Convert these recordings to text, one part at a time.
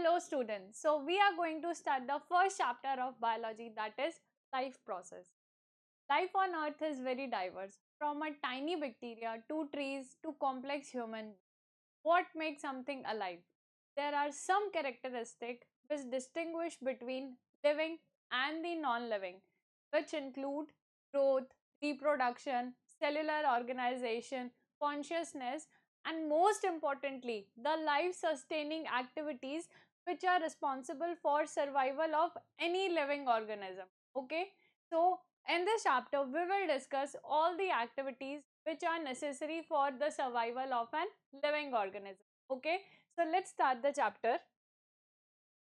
Hello students. So we are going to start the first chapter of biology, that is life process. Life on earth is very diverse, from a tiny bacteria to trees to complex human. What makes something alive? There are some characteristics which distinguish between living and the non-living, which include growth, reproduction, cellular organization, consciousness, and most importantly, the life-sustaining activities which are responsible for survival of any living organism. Okay, so in this chapter, we will discuss all the activities which are necessary for the survival of an living organism. Okay, so let's start the chapter.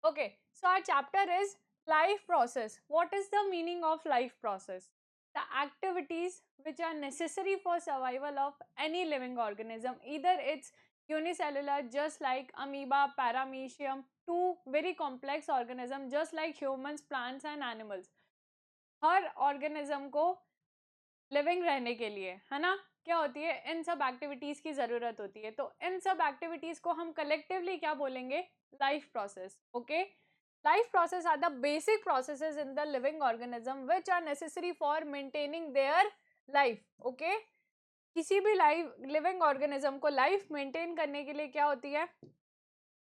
Okay, so our chapter is life process. What is the meaning of life process? The activities which are necessary for survival of any living organism, either it's unicellular just like amoeba, paramecium, to very complex organism just like humans, plants and animals. Her organism को living रहने के लिए, है ना, क्या होती है, इन सब एक्टिविटीज की जरूरत होती है. तो इन सब एक्टिविटीज को हम कलेक्टिवली क्या बोलेंगे? Life process. Okay, life process are the basic processes in the living organism which are necessary for maintaining their life. Okay, किसी भी लाइफ लिविंग ऑर्गेनिज्म को लाइफ मेंटेन करने के लिए क्या होती है?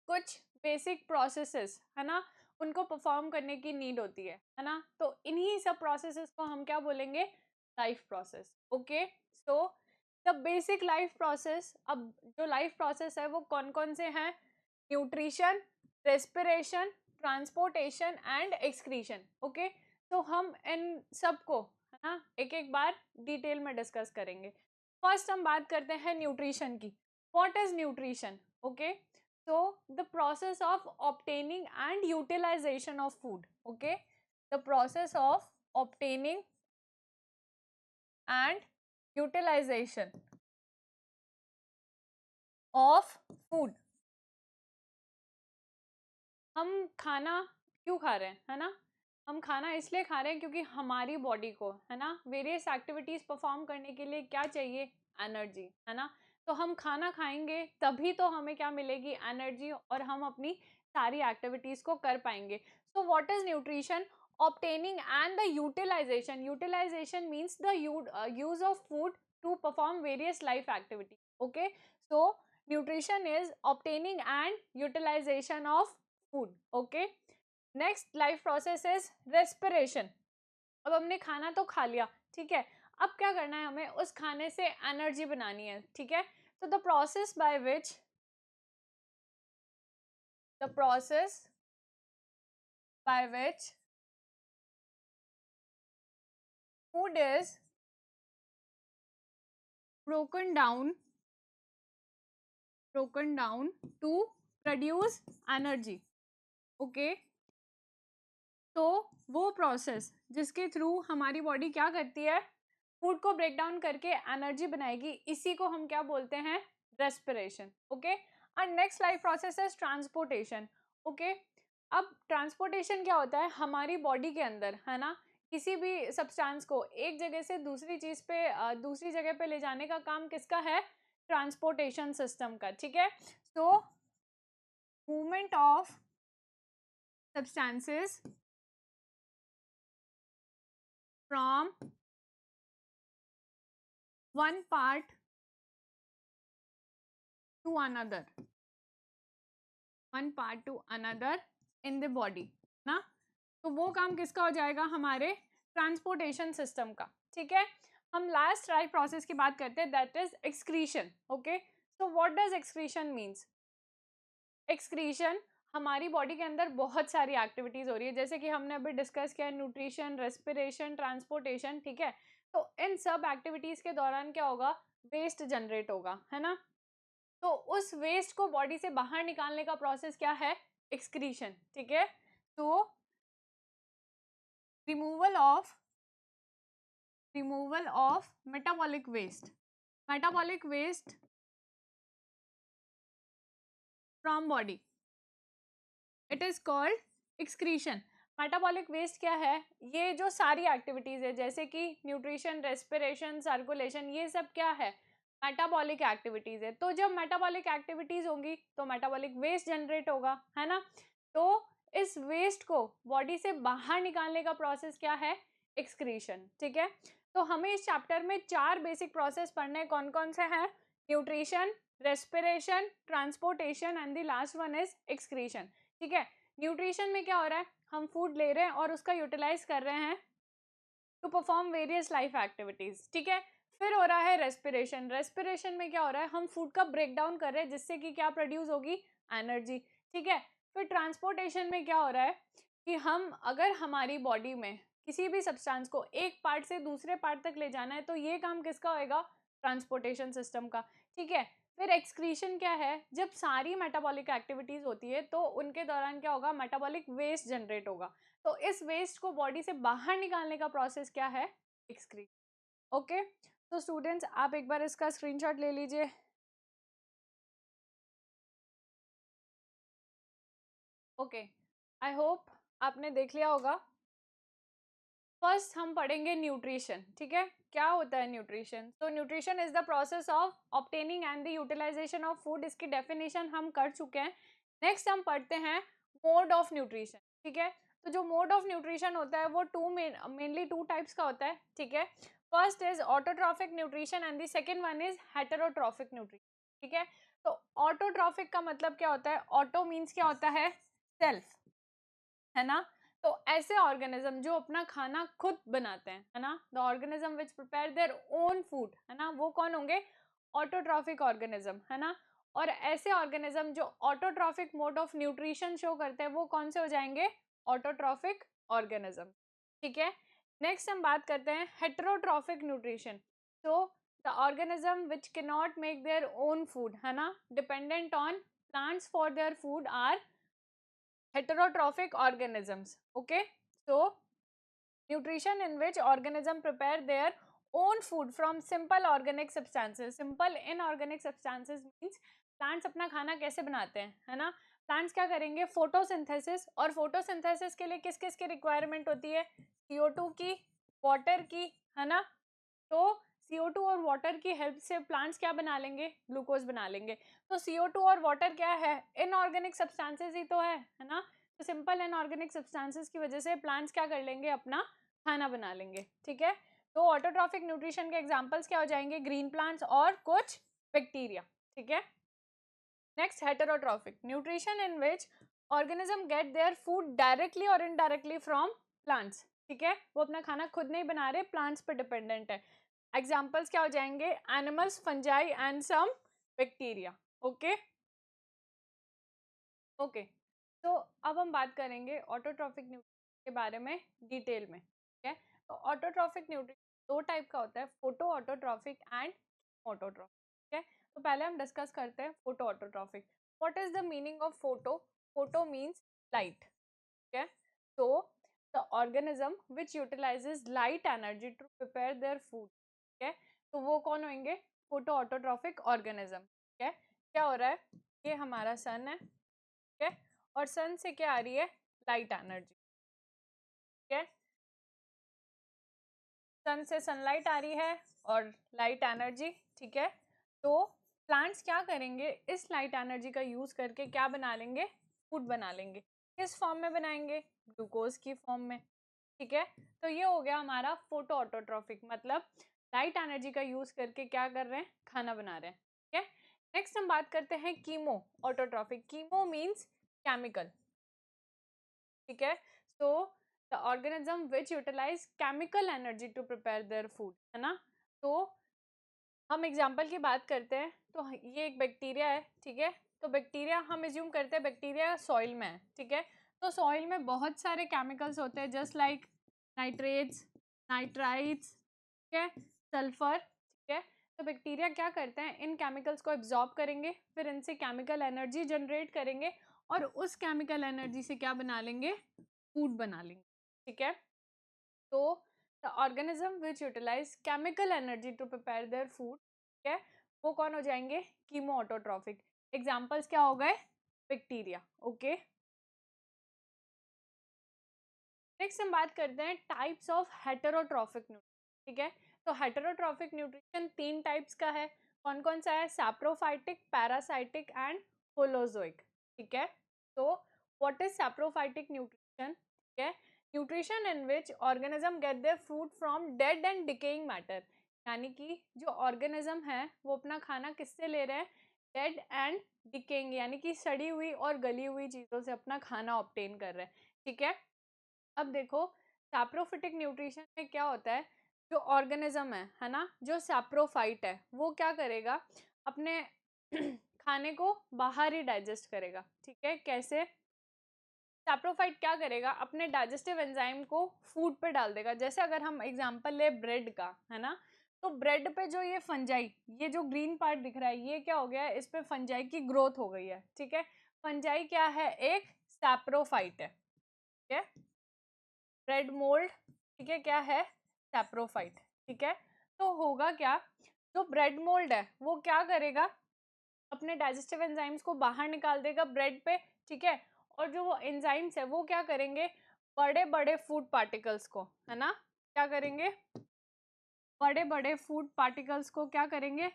कुछ बेसिक प्रोसेसेस, है ना, उनको परफॉर्म करने की नीड होती है ना. तो इन्हीं सब प्रोसेसेस को हम क्या बोलेंगे? Life process. Okay, so the basic life process. अब जो लाइफ प्रोसेस है वो कौन कौन से हैं? Nutrition, respiration, transportation and excretion. Okay, तो हम इन सब को, है ना, एक एक बार डिटेल में डिस्कस करेंगे. फर्स्ट हम बात करते हैं न्यूट्रिशन की. What is nutrition? Okay, so the process of obtaining and utilization of food. Okay, the process of obtaining and utilization of food. हम खाना क्यों खा रहे हैं, है ना? हम खाना इसलिए खा रहे हैं क्योंकि हमारी बॉडी को, है ना, वेरियस एक्टिविटीज परफॉर्म करने के लिए क्या चाहिए? एनर्जी, है ना. तो हम खाना खाएंगे तभी तो हमें क्या मिलेगी? एनर्जी, और हम अपनी सारी एक्टिविटीज को कर पाएंगे. So what is nutrition? Obtaining and the utilization. Utilization means the use of food to perform various life activity. Okay, so nutrition is obtaining and utilization of food. Okay, next life process is respiration. अब हमने खाना तो खा लिया, ठीक है, अब क्या करना है? हमें उस खाने से एनर्जी बनानी है, ठीक है. तो the process by which food is broken down to produce energy. Okay, तो वो प्रोसेस जिसके थ्रू हमारी बॉडी क्या करती है? फूड को ब्रेक डाउन करके एनर्जी बनाएगी, इसी को हम क्या बोलते हैं? Respiration. Okay, and next life process है ट्रांसपोर्टेशन. ओके, अब ट्रांसपोर्टेशन क्या होता है? हमारी बॉडी के अंदर, है ना, किसी भी सब्सटेंस को एक जगह से दूसरी चीज पे दूसरी जगह पे ले जाने का काम किसका है? ट्रांसपोर्टेशन सिस्टम का. ठीक है, so movement of substances from one part to another in the body ना. तो वो काम किसका हो जाएगा? हमारे ट्रांसपोर्टेशन सिस्टम का. ठीक है, हम लास्ट लाइफ प्रोसेस की बात करते हैं, that is excretion. Okay, so what does excretion means? Excretion, हमारी बॉडी के अंदर बहुत सारी एक्टिविटीज हो रही है, जैसे कि हमने अभी डिस्कस किया, न्यूट्रिशन, रेस्पिरेशन, ट्रांसपोर्टेशन. ठीक है, तो इन सब एक्टिविटीज के दौरान क्या होगा? वेस्ट जनरेट होगा, है ना. तो उस वेस्ट को बॉडी से बाहर निकालने का प्रोसेस क्या है? एक्सक्रीशन. ठीक है, तो removal of metabolic waste from body, it is called excretion. Metabolic waste क्या है? ये जो सारी एक्टिविटीज है जैसे कि न्यूट्रिशन, रेस्पिरेशन, सर्कुलेशन, ये सब क्या है? मेटाबॉलिक एक्टिविटीज है। तो जब मेटाबॉलिक एक्टिविटीज होंगी तो मेटाबॉलिक वेस्ट जनरेट होगा, है ना। तो इस वेस्ट को बॉडी से बाहर निकालने का प्रोसेस क्या है? एक्सक्रीशन, ठीक है। तो हमें इस चैप्टर में 4 बेसिक प्रोसेस पढ़ने, कौन कौन से हैं? Nutrition, respiration, transportation and the last one is excretion, ठीक है। न्यूट्रिशन में क्या हो रहा है? हम फूड ले रहे हैं और उसका यूटिलाइज कर रहे हैं to perform various life activities, ठीक है। फिर हो रहा है रेस्पिरेशन। रेस्पिरेशन में क्या हो रहा है? हम फूड का ब्रेक डाउन कर रहे हैं जिससे कि क्या प्रोड्यूस होगी? एनर्जी, ठीक है। फिर ट्रांसपोर्टेशन में क्या हो रहा है कि हम अगर हमारी बॉडी में किसी भी सब्सटेंस को एक पार्ट से दूसरे पार्ट तक ले जाना है तो ये काम किसका होएगा? ट्रांसपोर्टेशन सिस्टम का, ठीक है। फिर एक्सक्रीशन क्या है? जब सारी मेटाबॉलिक एक्टिविटीज होती है तो उनके दौरान क्या होगा? मेटाबॉलिक वेस्ट जनरेट होगा। तो इस वेस्ट को बॉडी से बाहर निकालने का प्रोसेस क्या है? Excretion, okay. तो स्टूडेंट्स आप एक बार इसका स्क्रीनशॉट ले लीजिए। ओके, आई होप आपने देख लिया होगा। फर्स्ट हम पढ़ेंगे न्यूट्रिशन, ठीक है। क्या होता है न्यूट्रिशन? तो nutrition is the process of obtaining and the utilization of food. इसकी डेफिनेशन हम कर चुके हैं। नेक्स्ट हम पढ़ते हैं मोड ऑफ न्यूट्रिशन, ठीक है। तो जो मोड ऑफ न्यूट्रिशन होता है वो मेनली टू टाइप्स का होता है, ठीक है। First is autotrophic nutrition and the second one is heterotrophic nutrition, ठीक है। तो ऑटोट्रॉफिक का मतलब क्या होता है? ऑटो मीन्स क्या होता है? सेल्फ, है ना। तो ऐसे ऑर्गेनिज्म जो अपना खाना खुद बनाते हैं, है ना, the organism which prepare their own food, है ना, वो कौन होंगे? ऑटोट्रॉफिक ऑर्गेनिज्म, है ना। और ऐसे ऑर्गेनिज्म जो autotrophic mode of nutrition show करते हैं वो कौन से हो जाएंगे? ऑटोट्रॉफिक ऑर्गेनिज्म, ठीक है। नेक्स्ट हम बात करते हैं हेटेरोट्रॉफिक न्यूट्रिशन। तो the organism which can not make their own food, है ना, dependent on plants for their food are heterotrophic organisms, okay. So nutrition in which organism prepare their own food from simple organic substances. Simple inorganic substances means plants अपना खाना कैसे बनाते हैं, है ना। Plants क्या करेंगे? फोटोसिंथेसिस। और फोटोसिंथेसिस के लिए किस किस की रिक्वायरमेंट होती है? CO2 की, वाटर की, है ना। तो CO2 और वाटर की हेल्प से प्लांट्स क्या बना लेंगे? ग्लूकोज बना लेंगे। तो CO2 और वाटर क्या है? इनऑर्गेनिक सब्सटेंसेस ही तो है ना। तो सिंपल इनऑर्गेनिक सब्सटेंसेस की वजह से प्लांट्स क्या कर लेंगे? अपना खाना बना लेंगे, ठीक है। तो ऑटोट्रॉफिक न्यूट्रिशन के एग्जांपल्स क्या हो जाएंगे? ग्रीन प्लांट्स और कुछ बैक्टीरिया, ठीक है। Next heterotrophic nutrition in which organism get their food directly और इनडायरेक्टली फ्रॉम प्लांट्स, ठीक है। वो अपना खाना खुद नहीं बना रहे, प्लांट्स पे डिपेंडेंट है। एग्जाम्पल्स क्या हो जाएंगे? Animals, fungi and some bacteria, okay okay. तो अब हम बात करेंगे ऑटोट्रॉफिक न्यूट्रिशन के बारे में डिटेल में, ठीक है। तो ऑटोट्रॉफिक न्यूट्रिशन दो टाइप का होता है, फोटो ऑटोट्रॉफिक एंड ऑटोट्रॉफिक, ठीक है। तो पहले हम डिस्कस करते हैं photo autotrophic. What is the meaning of photo? Photo means light, ठीक है। so the organism which utilizes light energy to prepare their food, ठीक है। तो वो कौन होंगे? फोटो ऑटोट्रॉफिक ऑर्गेनिज्म, ठीक है। क्या हो रहा है? ये हमारा सन है, ठीक है, और सन से क्या आ रही है? लाइट एनर्जी, ठीक है। सन से सनलाइट आ रही है और लाइट एनर्जी, ठीक है। तो प्लांट्स क्या करेंगे? इस लाइट एनर्जी का यूज करके क्या बना लेंगे? फूड बना लेंगे। किस फॉर्म में बनाएंगे? ग्लूकोज की फॉर्म में, ठीक है। तो ये हो गया हमारा फोटो ऑटोट्रॉफिक, मतलब लाइट एनर्जी का यूज करके क्या कर रहे हैं? खाना बना रहे हैं, ठीक है। नेक्स्ट हम बात करते हैं chemo autotrophic. Chemo means chemical, ठीक है। So the organism which utilize chemical energy to prepare their food, है ना। तो हम एग्जाम्पल की बात करते हैं। तो ये एक बैक्टीरिया है, ठीक है। तो बैक्टीरिया हम एज्यूम करते हैं बैक्टीरिया सॉइल में है, ठीक है। तो सॉइल में बहुत सारे केमिकल्स होते हैं, जस्ट लाइक नाइट्रेट्स, नाइट्राइट्स, ठीक है, सल्फर, ठीक है। तो बैक्टीरिया क्या करते हैं? इन केमिकल्स को एब्जॉर्ब करेंगे, फिर इनसे केमिकल एनर्जी जनरेट करेंगे और उस केमिकल एनर्जी से क्या बना लेंगे? फूड बना लेंगे, ठीक है। तो the organism which utilize chemical energy to prepare their food, ठीक है, वो कौन हो जाएंगे? Chemo autotrophic. एग्जाम्पल्स क्या हो गए? Bacteria, okay. नेक्स्ट हम बात करते हैं टाइप्स ऑफ हेटेरोट्रॉफिक न्यूट्रिशन, ठीक है। तो हेटेरोट्रॉफिक न्यूट्रिशन 3 टाइप्स का है। कौन कौन सा है? Saprophytic, parasitic and holozoic. ठीक है, तो व्हाट इज सैप्रोफाइटिक न्यूट्रिशन? ठीक है, nutrition in which organism get their food from dead and decaying matter, यानी कि जो ऑर्गेनिज्म है वो अपना खाना किससे ले रहे हैं? डेड एंड डिकेइंग, यानी कि सड़ी हुई और गली हुई चीज़ों से अपना खाना ऑब्टेन कर रहे हैं। ठीक है, अब देखो सैप्रोफिटिक न्यूट्रिशन में क्या होता है, जो ऑर्गेनिज्म है ना, जो सैप्रोफाइट है वो क्या करेगा, अपने खाने को बाहर ही डाइजेस्ट करेगा। ठीक है, कैसे? सैप्रोफाइट क्या करेगा, अपने डाइजेस्टिव एंजाइम को फूड पे डाल देगा। जैसे अगर हम एग्जांपल ले ब्रेड का, है ना, तो ब्रेड पे जो ये फंजाई, ये जो ग्रीन पार्ट दिख रहा है, ये क्या हो गया है, इस पे फंजाई की ग्रोथ हो गई है। ठीक है, फंजाई क्या है? एक सैप्रोफाइट है। ठीक है, ब्रेड मोल्ड, ठीक है, क्या है? सैप्रोफाइट। ठीक है, तो होगा क्या, जो ब्रेड मोल्ड है वो क्या करेगा, अपने डाइजेस्टिव एंजाइम्स को बाहर निकाल देगा ब्रेड पे। ठीक है, और जो वो एंजाइम्स है वो क्या करेंगे, बड़े बड़े फूड पार्टिकल्स को, है ना, क्या करेंगे, बड़े बड़े फूड पार्टिकल्स को क्या करेंगे,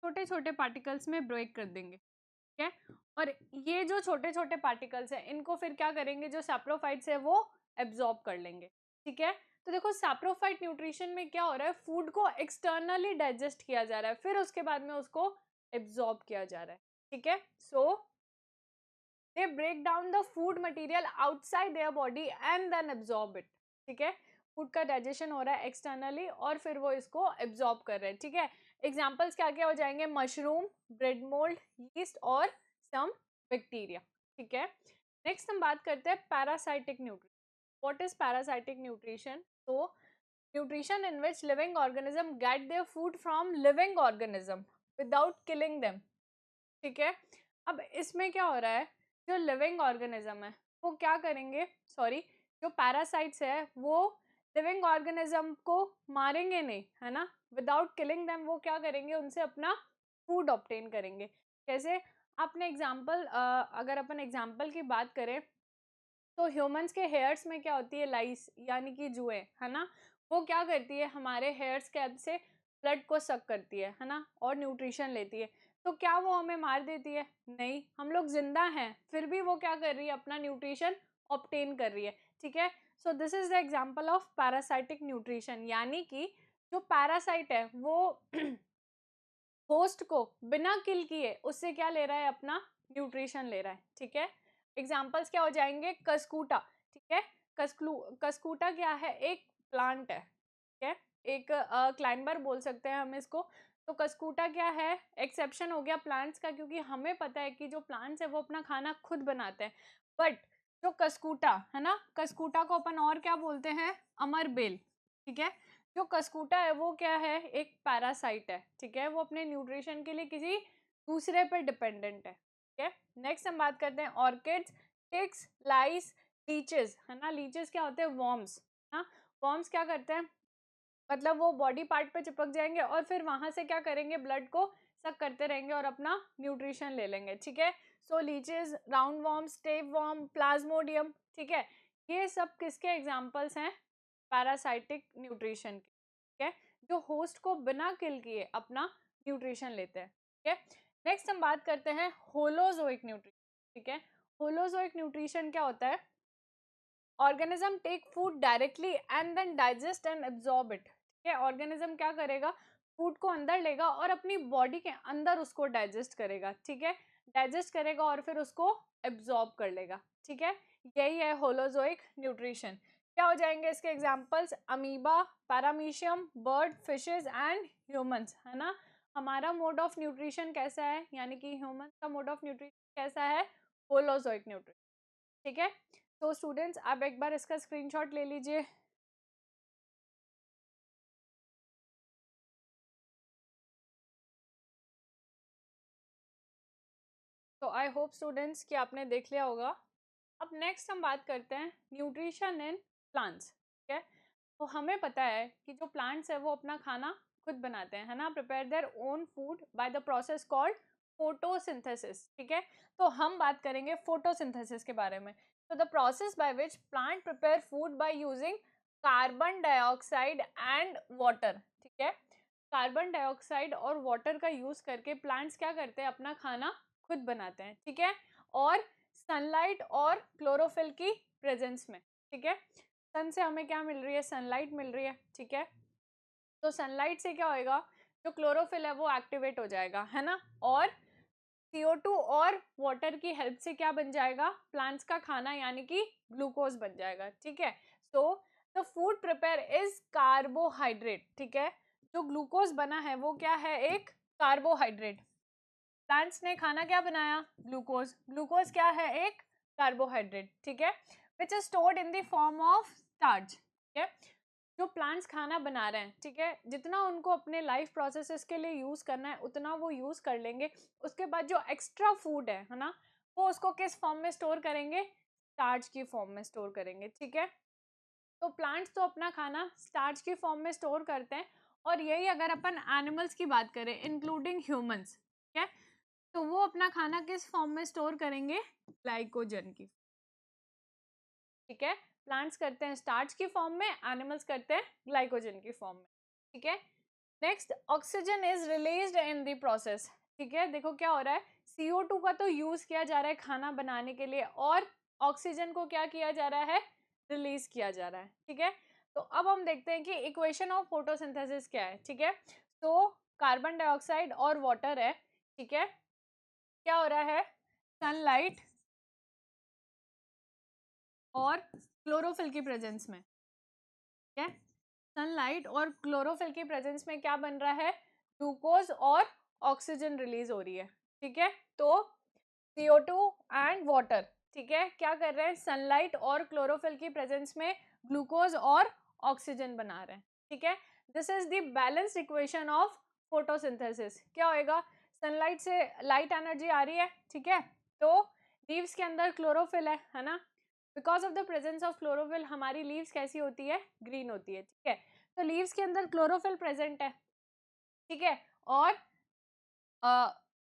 छोटे छोटे पार्टिकल्स में ब्रेक कर देंगे। ठीक है, और ये जो छोटे छोटे पार्टिकल्स हैं इनको फिर क्या करेंगे, जो सैप्रोफाइट्स है वो एब्जॉर्ब कर लेंगे। ठीक है, तो देखो सैप्रोफाइट न्यूट्रिशन में क्या हो रहा है, फूड को एक्सटर्नली डाइजेस्ट किया जा रहा है, फिर उसके बाद में उसको एब्जॉर्ब किया जा रहा है। ठीक है, so they break down the food material outside their body and then absorb it. ठीक है, फूड का डाइजेशन हो रहा है एक्सटर्नली और फिर वो इसको एब्जॉर्ब कर रहे हैं। ठीक है, एग्जाम्पल्स क्या क्या हो जाएंगे, मशरूम, ब्रेड मोल्ड, यीस्ट और सम बैक्टीरिया। ठीक है, नेक्स्ट हम बात करते हैं parasitic nutrition. What is parasitic nutrition? तो nutrition in which living organism get their food from living organism without killing them. ठीक है, अब इसमें क्या हो रहा है, जो लिविंग ऑर्गेनिज्म है वो क्या करेंगे, सॉरी, जो पैरासाइट्स है वो लिविंग ऑर्गेनिज्म को मारेंगे नहीं, है ना, विदाउट किलिंग देम वो क्या करेंगे, उनसे अपना फूड ऑब्टेन करेंगे। कैसे? आपने एग्जाम्पल, अगर अपन एग्जाम्पल की बात करें तो ह्यूमंस के हेयर्स में क्या होती है, लाइस यानी कि जुए, है ना, वो क्या करती है, हमारे हेयर्स के अंदर से ब्लड को सक करती है ना, और न्यूट्रिशन लेती है। तो क्या वो हमें मार देती है? नहीं, हम लोग जिंदा हैं फिर भी वो क्या कर रही है, अपना न्यूट्रिशन ऑब्टेन कर रही है। ठीक है, so this is the example of parasitic nutrition, यानी कि जो पैरासाइट है वो होस्ट को बिना किल किए उससे क्या ले रहा है, अपना न्यूट्रिशन ले रहा है। ठीक है, एग्जाम्पल्स क्या हो जाएंगे, कस्कूटा। ठीक है, कस्कूटा क्या है, एक प्लांट है। ठीक है, एक क्लाइंबर बोल सकते हैं हम इसको। तो कस्कूटा क्या है, एक्सेप्शन हो गया प्लांट्स का, क्योंकि हमें पता है कि जो प्लांट्स है वो अपना खाना खुद बनाते हैं। बट जो कस्कूटा है ना, कस्कूटा को अपन और क्या बोलते हैं, अमर बेल। ठीक है, जो कस्कूटा है वो क्या है, एक पैरासाइट है। ठीक है, वो अपने न्यूट्रिशन के लिए किसी दूसरे पर डिपेंडेंट है। ठीक है, नेक्स्ट हम बात करते हैं ऑर्किड्स, टिक्स, लाइस, लीचेस, है ना, लीचेस क्या होते हैं, वॉर्म्स। हाँ, वॉर्म्स क्या करते हैं, मतलब वो बॉडी पार्ट पे चिपक जाएंगे और फिर वहां से क्या करेंगे, ब्लड को सक करते रहेंगे और अपना न्यूट्रिशन ले लेंगे। ठीक है, so leeches, round worm, step worm, plasmodium. ठीक है, ये सब किसके एग्जाम्पल्स हैं, पैरासाइटिक न्यूट्रिशन के। ठीक है, जो होस्ट को बिना किल किए अपना न्यूट्रिशन लेते हैं। ठीक है, नेक्स्ट हम बात करते हैं होलोजोइक न्यूट्रिशन। ठीक है, होलोजोइक न्यूट्रिशन क्या होता है, organism take food directly and then digest and absorb it. ठीक है, ऑर्गेनिज्म क्या करेगा, फूड को अंदर लेगा और अपनी बॉडी के अंदर उसको डाइजेस्ट करेगा। ठीक है, डाइजेस्ट करेगा और फिर उसको एब्जॉर्ब कर लेगा। ठीक है, यही है होलोजोइक न्यूट्रिशन। क्या हो जाएंगे इसके examples, amoeba, paramecium, bird, fishes and humans, है ना। हमारा मोड ऑफ न्यूट्रिशन कैसा है, यानी कि ह्यूमंस का मोड ऑफ न्यूट्रिशन कैसा है, होलोजोइक न्यूट्रिशन। ठीक है, तो स्टूडेंट्स आप एक बार इसका स्क्रीनशॉट ले लीजिए। तो आई होप स्टूडेंट्स कि आपने देख लिया होगा। अब नेक्स्ट हम बात करते हैं न्यूट्रिशन इन प्लांट्स। ठीक है, तो हमें पता है कि जो प्लांट्स है वो अपना खाना खुद बनाते हैं, है ना, prepare their own food by the process called photosynthesis. ठीक है, तो हम बात करेंगे फोटोसिंथेसिस के बारे में। तो the process by which plant prepare food by using carbon dioxide and water. ठीक है, कार्बन डाइऑक्साइड और वाटर का यूज करके प्लांट्स क्या करते हैं, अपना खाना खुद बनाते हैं, ठीक है, और सनलाइट और क्लोरोफिल की प्रेजेंस में, ठीक है। सन से हमें क्या मिल रही है, सनलाइट मिल रही है, ठीक है। तो सनलाइट से क्या होएगा, जो क्लोरोफिल है वो एक्टिवेट हो जाएगा, है ना, और CO2 और वाटर की हेल्प से क्या बन जाएगा, प्लांट्स का खाना यानी कि ग्लूकोज बन जाएगा, ठीक है। So the food prepare is carbohydrate, ठीक है। जो ग्लूकोज बना है वो क्या है, एक कार्बोहाइड्रेट। प्लांट्स ने खाना क्या बनाया, ग्लूकोज। ग्लूकोज क्या है, एक कार्बोहाइड्रेट, ठीक है, which is stored in the form of starch, ठीक है। जो प्लांट्स खाना बना रहे हैं, ठीक है, जितना उनको अपने लाइफ प्रोसेसेस के लिए यूज करना है उतना वो यूज कर लेंगे। उसके बाद जो एक्स्ट्रा फूड है ना, वो उसको किस फॉर्म में स्टोर करेंगे, स्टार्च की फॉर्म में स्टोर करेंगे, ठीक है। तो प्लांट्स तो अपना खाना स्टार्च की फॉर्म में स्टोर करते हैं, और यही अगर अपन एनिमल्स की बात करें इंक्लूडिंग ह्यूमंस, ठीक है, तो वो अपना खाना किस फॉर्म में स्टोर करेंगे, ग्लाइकोजन की, ठीक है। प्लांट्स करते हैं स्टार्च की फॉर्म में, एनिमल्स करते हैं ग्लाइकोजन की फॉर्म में, ठीक है। Next, oxygen is released in the process, ठीक है। देखो क्या हो रहा है, CO2 का तो यूज किया जा रहा है खाना बनाने के लिए, और ऑक्सीजन को क्या किया जा रहा है, रिलीज किया जा रहा है, ठीक है। तो अब हम देखते हैं कि इक्वेशन ऑफ फोटोसिंथेसिस क्या है, ठीक है। तो कार्बन डाइऑक्साइड और वाटर है, ठीक है, क्या हो रहा है, सनलाइट और क्लोरोफिल की प्रेजेंस में, ठीक है, सनलाइट और क्लोरोफिल की प्रेजेंस में क्या बन रहा है, ग्लूकोज और ऑक्सीजन रिलीज हो रही है, ठीक है। तो CO2 एंड वाटर, ठीक है, क्या कर रहे हैं, सनलाइट और क्लोरोफिल की प्रेजेंस में ग्लूकोज और ऑक्सीजन बना रहे हैं, ठीक है। This is the balanced equation of photosynthesis. क्या होएगा, सनलाइट से लाइट एनर्जी आ रही है, ठीक है, तो लीव्स के अंदर क्लोरोफिल है ना, because of the presence of chlorophyll हमारी लीव्स कैसी होती है, ग्रीन होती है, ठीक है। तो लीव्स के अंदर क्लोरोफिल प्रेजेंट है, ठीक है, और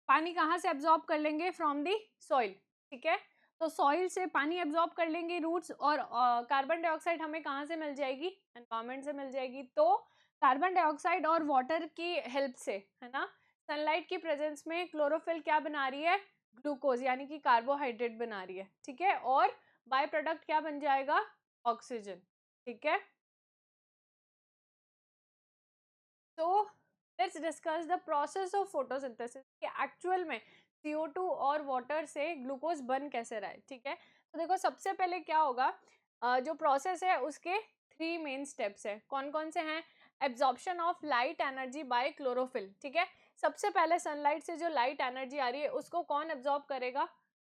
पानी कहाँ से एब्जॉर्ब कर लेंगे, फ्रॉम दी सॉइल, ठीक है। तो सॉइल से पानी एब्जॉर्ब कर लेंगे रूट्स, और कार्बन डाइऑक्साइड हमें कहाँ से मिल जाएगी, एनवायरमेंट से मिल जाएगी। तो कार्बन डाइऑक्साइड और वाटर की हेल्प से, है ना, सनलाइट की प्रेजेंस में क्लोरोफिल क्या बना रही है, ग्लूकोज यानी कि कार्बोहाइड्रेट बना रही है, ठीक है, और बाय प्रोडक्ट क्या बन जाएगा, ऑक्सीजन, ठीक है। तो let's discuss the process of photosynthesis कि एक्चुअल में CO2 और वाटर से ग्लूकोज बन कैसे रहा है, ठीक है। तो देखो सबसे पहले क्या होगा, जो प्रोसेस है उसके 3 मेन स्टेप्स है, कौन कौन से हैं, absorption of light energy by chlorophyll, ठीक है। सबसे पहले सनलाइट से जो लाइट एनर्जी आ रही है उसको कौन एब्जॉर्ब करेगा,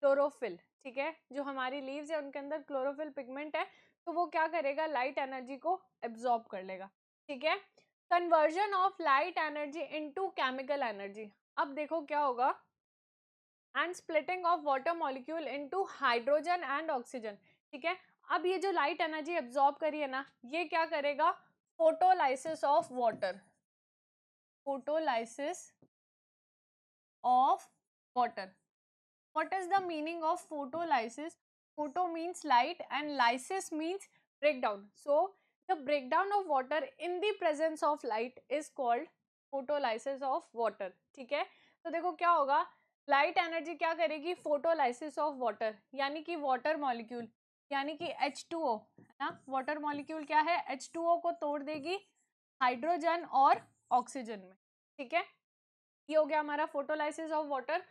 क्लोरोफिल, ठीक है। जो हमारी लीव्स है उनके अंदर क्लोरोफिल पिगमेंट है, तो वो क्या करेगा, लाइट एनर्जी को एब्जॉर्ब कर लेगा, ठीक है। Conversion of light energy into chemical energy, अब देखो क्या होगा, and splitting of water molecule into hydrogen and oxygen, ठीक है। अब ये जो लाइट एनर्जी एब्जॉर्ब करी है ना, ये क्या करेगा, photolysis of water, photolysis of water. What is the meaning of photolysis? Photo means light and lysis means breakdown. So the breakdown of water in the presence of light is called photolysis of water. ठीक है, तो देखो क्या होगा, light energy क्या करेगी, photolysis of water, यानी कि वाटर मॉलिक्यूल यानी कि H2O, है ना, वाटर मॉलिक्यूल क्या है, H2O को तोड़ देगी हाइड्रोजन और ऑक्सीजन में, ठीक है। ये हो गया हमारा फोटोलाइसिस ऑफ वाटर,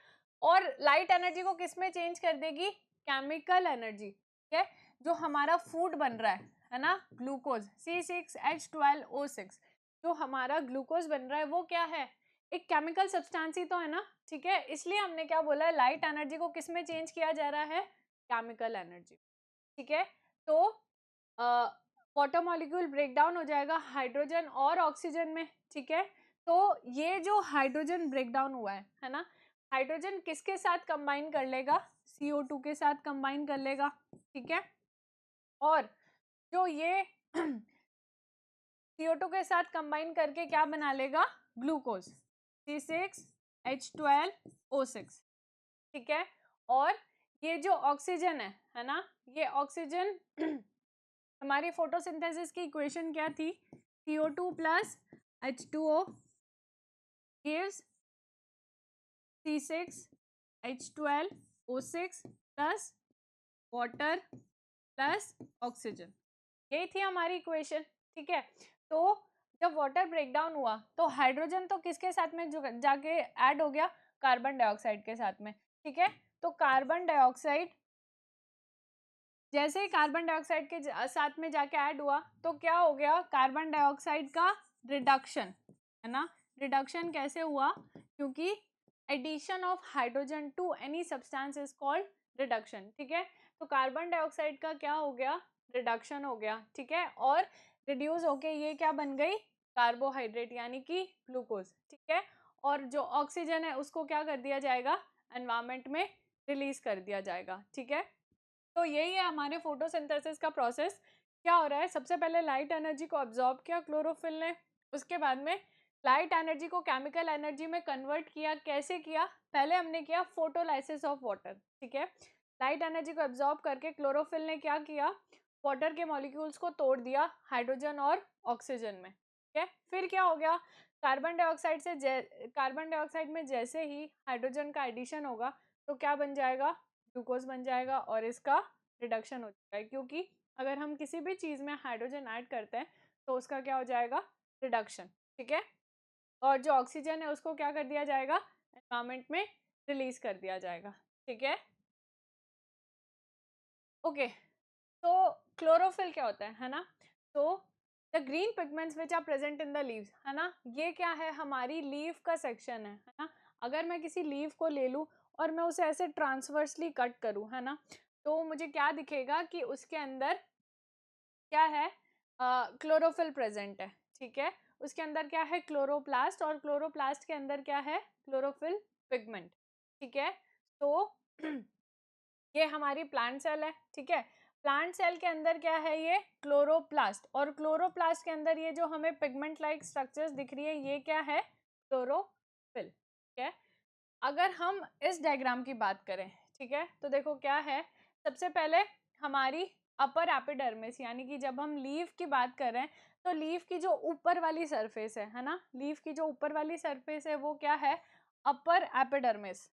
और लाइट एनर्जी को किस में चेंज कर देगी, केमिकल एनर्जी, ठीक है। जो हमारा फूड बन रहा है ना, ग्लूकोज C6H12O6, जो हमारा ग्लूकोज बन रहा है वो क्या है, एक केमिकल सब्सटेंस ही तो है ना, ठीक है। इसलिए हमने क्या बोला है, लाइट एनर्जी को किस में चेंज किया जा रहा है, केमिकल एनर्जी, ठीक है। तो वाटर मॉलिक्यूल ब्रेक डाउन हो जाएगा हाइड्रोजन और ऑक्सीजन में, ठीक है। तो ये जो हाइड्रोजन ब्रेक डाउन हुआ है ना, हाइड्रोजन किसके साथ कंबाइन कर लेगा, CO2 के साथ कंबाइन कर लेगा, ठीक है। और जो ये CO2 के साथ कंबाइन करके क्या बना लेगा, ग्लूकोज C6H12O6, ठीक है। और ये जो ऑक्सीजन है ना, ये ऑक्सीजन हमारी फोटोसिंथेसिस की इक्वेशन क्या थी, CO2 plus H2O gives C6H12O6 plus water plus oxygen. यही थी हमारी इक्वेशन, ठीक है। तो जब वाटर ब्रेकडाउन हुआ तो हाइड्रोजन तो किसके साथ में जाके ऐड हो गया, कार्बन डाइऑक्साइड के साथ में, ठीक है। तो कार्बन डाइऑक्साइड जैसे ही कार्बन डाइऑक्साइड के साथ में जाके ऐड हुआ तो क्या हो गया, कार्बन डाइऑक्साइड का रिडक्शन, है ना। रिडक्शन कैसे हुआ, क्योंकि addition of hydrogen to any substance is called reduction, ठीक है। तो कार्बन डाइऑक्साइड का क्या हो गया, रिडक्शन हो गया, ठीक है। और रिड्यूस होके ये क्या बन गई, कार्बोहाइड्रेट यानी कि ग्लूकोज, ठीक है। और जो ऑक्सीजन है उसको क्या कर दिया जाएगा, एनवायरमेंट में रिलीज कर दिया जाएगा, ठीक है। तो यही है हमारे फोटोसिंथेसिस का प्रोसेस। क्या हो रहा है, सबसे पहले लाइट एनर्जी को अब्जॉर्ब किया क्लोरोफिल ने, उसके बाद में लाइट एनर्जी को केमिकल एनर्जी में कन्वर्ट किया। कैसे किया, पहले हमने किया फोटोलाइसिस ऑफ वाटर, ठीक है। लाइट एनर्जी को अब्जॉर्ब करके क्लोरोफिल ने क्या किया, वाटर के मॉलिक्यूल्स को तोड़ दिया हाइड्रोजन और ऑक्सीजन में, ठीक है। फिर क्या हो गया, कार्बन डाइऑक्साइड में जैसे ही हाइड्रोजन का एडिशन होगा तो क्या बन जाएगा, ग्लूकोज बन जाएगा और इसका रिडक्शन हो जाएगा, क्योंकि अगर हम किसी भी चीज़ में हाइड्रोजन ऐड करते हैं तो उसका क्या हो जाएगा, रिडक्शन, ठीक है। और जो ऑक्सीजन है उसको क्या कर दिया जाएगा, एनवायरमेंट में रिलीज कर दिया जाएगा, ठीक है। ओके, तो क्लोरोफिल क्या होता है ना। तो the green pigments which are present in the leaves, है ना, ये क्या है, हमारी लीव का सेक्शन है ना। अगर मैं किसी लीव को ले लूँ और मैं उसे ऐसे ट्रांसवर्सली कट करूँ, है ना, तो मुझे क्या दिखेगा कि उसके अंदर क्या है, क्लोरोफिल प्रेजेंट है, ठीक है। उसके अंदर क्या है, क्लोरोप्लास्ट, और क्लोरोप्लास्ट के अंदर क्या है, क्लोरोफिल पिगमेंट, ठीक है। तो ये हमारी प्लांट सेल है, ठीक है। प्लांट सेल के अंदर क्या है, ये क्लोरोप्लास्ट, और क्लोरोप्लास्ट के अंदर ये जो हमें पिगमेंट लाइक स्ट्रक्चर्स दिख रही है ये क्या है, क्लोरोफिल, ठीक है। अगर हम इस डायग्राम की बात करें, ठीक है, तो देखो क्या है, सबसे पहले हमारी अपर एपिडर्मिस, यानी कि जब हम लीफ की बात कर रहे हैं तो लीफ की जो ऊपर वाली सरफेस है ना, लीफ की जो ऊपर वाली सरफेस है वो क्या है, अपर एपिडर्मिस।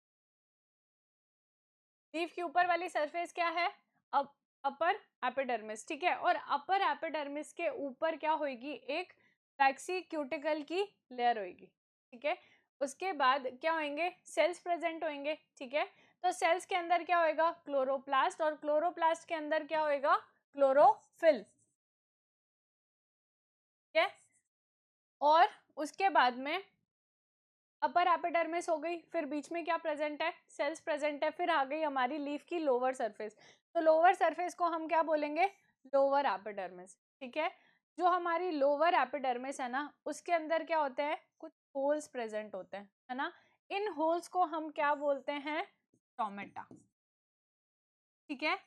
लीफ की ऊपर वाली सरफेस क्या है, अपर एपिडर्मिस, ठीक है। और अपर एपिडर्मिस के ऊपर क्या होगी, एक वैक्सी क्यूटिकल की लेयर होगी, ठीक है। उसके बाद क्या होंगे, सेल्स प्रेजेंट होंगे, ठीक है। तो सेल्स के अंदर क्या होएगा, क्लोरोप्लास्ट, और क्लोरोप्लास्ट के अंदर क्या होएगा, क्लोरोफिल, ठीक है। और उसके बाद में अपर एपिडर्मिस हो गई, फिर बीच में क्या प्रेजेंट है, सेल्स प्रेजेंट है, फिर आ गई हमारी लीफ की लोअर सरफेस। तो लोअर सरफेस को हम क्या बोलेंगे, लोअर एपिडर्मिस, ठीक है। जो हमारी लोअर एपिडर्मिस है ना, उसके अंदर क्या होते हैं, कुछ होल्स प्रेजेंट होते हैं, है ना। इन होल्स को हम क्या बोलते हैं, स्टोमेटा, ठीक है।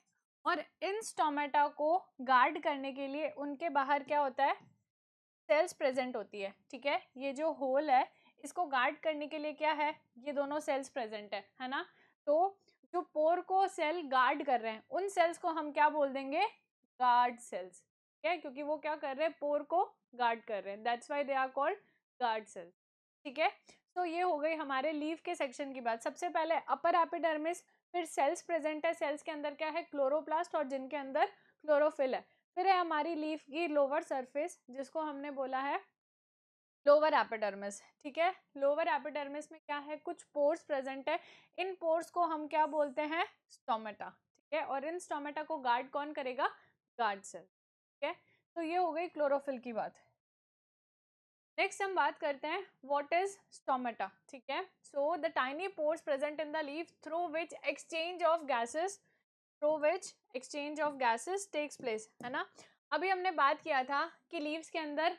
और इन स्टोमेटा को गार्ड करने के लिए उनके बाहर क्या होता है, सेल्स प्रेजेंट होती है, ठीक है। ये जो होल है इसको गार्ड करने के लिए क्या है, ये दोनों सेल्स प्रेजेंट है ना। तो जो पोर को सेल गार्ड कर रहे हैं उन सेल्स को हम क्या बोल देंगे, गार्ड सेल्स, ठीक है, क्योंकि वो क्या कर रहे हैं, पोर को गार्ड कर रहे हैं, that's why they are called guard cells, ठीक है। तो ये हो गई हमारे लीफ के सेक्शन की बात। सबसे पहले अपर एपिडर्मिस, फिर सेल्स प्रेजेंट है, सेल्स के अंदर क्या है, क्लोरोप्लास्ट, और जिनके अंदर क्लोरोफिल है। फिर है हमारी लीफ की लोअर सरफेस जिसको हमने बोला है लोअर एपिडर्मिस, ठीक है। लोअर एपिडर्मिस में क्या है, कुछ पोर्स प्रेजेंट है, इन पोर्स को हम क्या बोलते हैं, स्टोमेटा, ठीक है। और इन स्टोमेटा को गार्ड कौन करेगा, गार्ड सेल, ठीक है। तो ये हो गई क्लोरोफिल की बात। नेक्स्ट हम बात करते हैं व्हाट इज स्टोमेटा, ठीक है। So the tiny pores present in the leaf through which exchange of gases takes place, है ना। अभी हमने बात किया था कि लीव्स के अंदर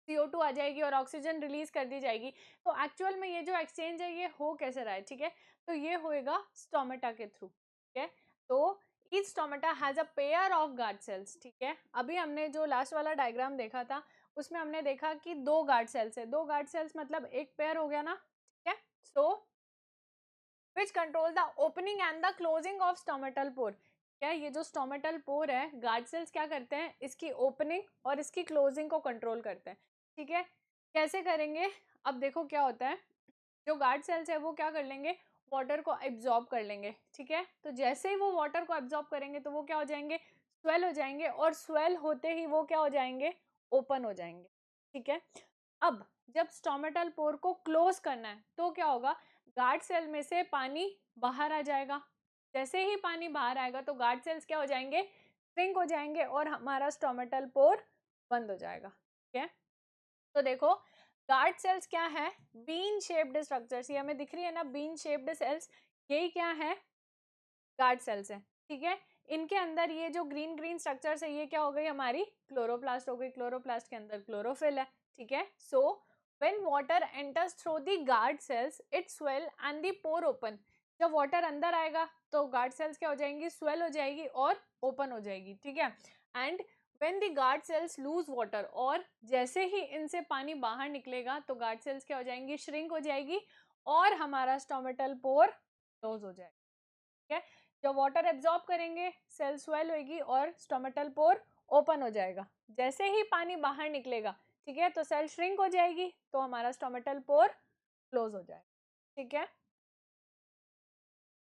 CO2 आ जाएगी और ऑक्सीजन रिलीज कर दी जाएगी। तो एक्चुअल में ये जो एक्सचेंज है ये हो कैसे रहा है, ठीक है। तो ये होएगा स्टोमेटा के थ्रू, ठीक है। तो each stomata has a pair of guard cells, ठीक है। अभी हमने जो लास्ट वाला डायग्राम देखा था उसमें हमने देखा कि दो गार्ड सेल्स है, दो गार्ड सेल्स मतलब एक पेयर हो गया ना, ठीक है। So which control the opening and the closing of stomatal pore, क्या ये जो स्टोमेटल पोर है गार्ड सेल्स क्या करते हैं, इसकी ओपनिंग और इसकी क्लोजिंग को कंट्रोल करते हैं, ठीक है। कैसे करेंगे, अब देखो क्या होता है, जो गार्ड सेल्स है वो क्या कर लेंगे, वाटर को एब्जॉर्ब कर लेंगे, ठीक है। तो जैसे ही वो वाटर को एब्जॉर्ब करेंगे तो वो क्या हो जाएंगे, स्वेल हो जाएंगे, और स्वेल होते ही वो क्या हो जाएंगे, ओपन हो जाएंगे, ठीक है। अब जब स्टोमेटल पोर को क्लोज करना है तो क्या होगा, गार्ड सेल में से पानी बाहर आ जाएगा। जैसे ही पानी बाहर आएगा तो गार्ड सेल्स क्या हो जाएंगे, श्रिंक हो जाएंगे, और हमारा स्टोमेटल पोर बंद हो जाएगा, ठीक है। तो देखो गार्ड सेल्स क्या है, बीन शेप्ड स्ट्रक्चर्स, ये हमें दिख रही है ना, बीन शेप्ड सेल्स, यही क्या है, गार्ड सेल्स है, ठीक है। इनके अंदर ये जो ग्रीन ग्रीन स्ट्रक्चर्स है ये क्या हो गई, हमारी क्लोरोप्लास्ट हो गई, क्लोरोप्लास्ट के अंदर क्लोरोफिल है, ठीक है। So when water enters through the guard cells it swell and the pore open, जब वाटर अंदर आएगा तो गार्ड सेल्स क्या हो जाएंगी, स्वेल हो जाएगी और ओपन हो जाएगी, ठीक है। And when the guard sales loose water, और जैसे ही इनसे पानी बाहर निकलेगा तो गार्ड सेल्स क्या हो जाएंगी, श्रिंक हो जाएगी, और हमारा स्टोमेटल पोर क्लोज हो जाएगा, ठीक है। जब वाटर एब्जॉर्ब करेंगे सेल स्वेल होगी और स्टोमेटल पोर ओपन हो जाएगा, जैसे ही पानी बाहर निकलेगा, ठीक है, तो सेल श्रिंक हो जाएगी, तो हमारा स्टोमेटल पोर क्लोज हो जाएगा, ठीक है।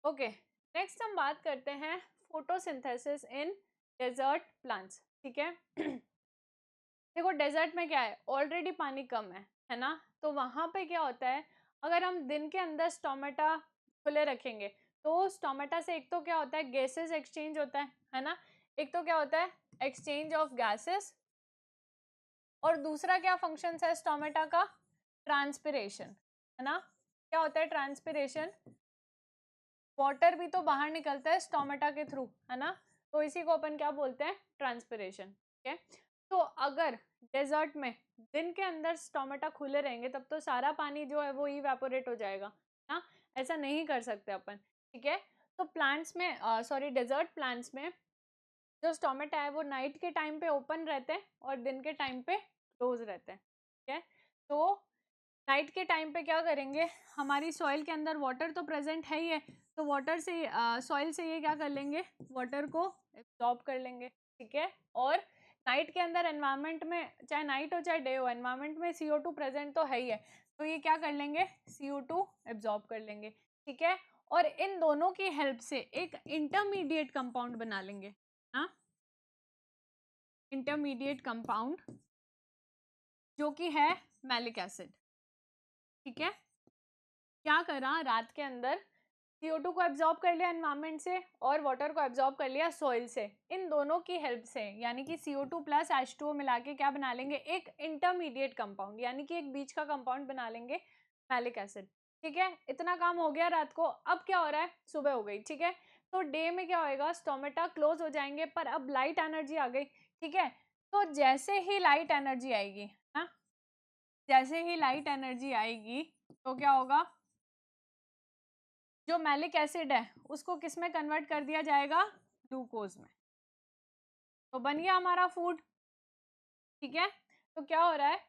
ओके, नेक्स्ट हम बात करते हैं फोटोसिंथेसिस इन डेजर्ट प्लांट्स, ठीक है। देखो डेजर्ट में क्या है, ऑलरेडी पानी कम है ना, तो वहां पे क्या होता है, अगर हम दिन के अंदर स्टोमेटा खुले रखेंगे तो स्टोमेटा से एक तो क्या होता है, गैसेस एक्सचेंज होता है ना, एक तो क्या होता है, एक्सचेंज ऑफ गैसेस, और दूसरा क्या फंक्शन है स्टोमेटा का, ट्रांसपिरेशन, है ना। क्या होता है ट्रांसपिरेशन, वाटर भी तो बाहर निकलता है स्टोमेटा के थ्रू, है ना, तो इसी को अपन क्या बोलते हैं, ट्रांसपिरेशन, ठीक है। तो अगर डेजर्ट में दिन के अंदर स्टोमेटा खुले रहेंगे तब तो सारा पानी जो है वो इवेपोरेट हो जाएगा ना, ऐसा नहीं कर सकते अपन, ठीक है। तो प्लांट्स में सॉरी डेजर्ट प्लांट्स में जो स्टोमेटा है वो नाइट के टाइम पे ओपन रहते हैं और दिन के टाइम पे क्लोज रहते हैं, ठीक है। तो नाइट के टाइम पे क्या करेंगे, हमारी सॉइल के अंदर वाटर तो प्रेजेंट है ही है, तो वाटर से सॉइल से ये क्या कर लेंगे, वाटर को एब्जॉर्ब कर लेंगे, ठीक है। और नाइट के अंदर एनवायरनमेंट में, चाहे नाइट हो चाहे डे हो, एनवायरनमेंट में CO2 प्रेजेंट तो है ही है, तो ये क्या कर लेंगे, CO2 एब्जॉर्ब कर लेंगे, ठीक है। और इन दोनों की हेल्प से एक इंटरमीडिएट कंपाउंड बना लेंगे, हाँ, इंटरमीडिएट कंपाउंड जो कि है मैलिक एसिड, ठीक है। क्या करा, रात के अंदर CO2 को एब्जॉर्ब कर लिया एनवायरनमेंट से और वाटर को एब्जॉर्ब कर लिया सॉइल से, इन दोनों की हेल्प से, यानी कि CO2 प्लस H2O मिला के क्या बना लेंगे, एक इंटरमीडिएट कंपाउंड, यानी कि एक बीच का कंपाउंड बना लेंगे, मैलिक एसिड, ठीक है। इतना काम हो गया रात को, अब क्या हो रहा है, सुबह हो गई, ठीक है। तो डे में क्या होएगा, स्टोमेटा क्लोज हो जाएंगे, पर अब लाइट एनर्जी आ गई, ठीक है। तो जैसे ही लाइट एनर्जी आएगी ना, जैसे ही लाइट एनर्जी आएगी तो क्या होगा, जो मैलिक एसिड है उसको किस में कन्वर्ट कर दिया जाएगा, ग्लूकोज में, तो बन गया हमारा फूड, ठीक है। तो क्या हो रहा है,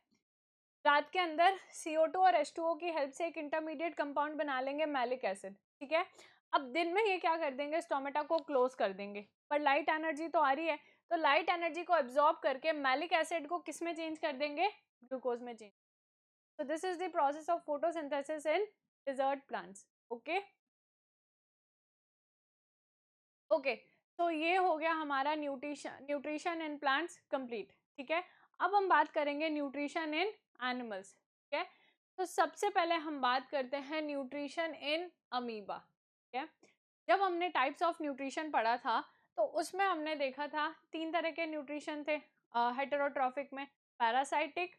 रात के अंदर CO2 और H2O की हेल्प से एक इंटरमीडिएट कंपाउंड बना लेंगे मैलिक एसिड, ठीक है। अब दिन में ये क्या कर देंगे, स्टोमेटा को क्लोज कर देंगे, पर लाइट एनर्जी तो आ रही है, तो लाइट एनर्जी को एब्जॉर्ब करके मैलिक एसिड को किस में चेंज कर देंगे, ग्लूकोज में change. So this is the process of photosynthesis in desert plants. Okay. Okay, तो ये हो गया हमारा न्यूट्रिशन इन प्लांट्स कंप्लीट, ठीक है। अब हम बात करेंगे न्यूट्रिशन इन एनिमल्स, ठीक है। तो सबसे पहले हम बात करते हैं न्यूट्रिशन इन अमीबा, ठीक है। जब हमने टाइप्स ऑफ न्यूट्रिशन पढ़ा था तो उसमें हमने देखा था 3 तरह के न्यूट्रिशन थे, हेटेरोट्रॉफिक में, पैरासाइटिक,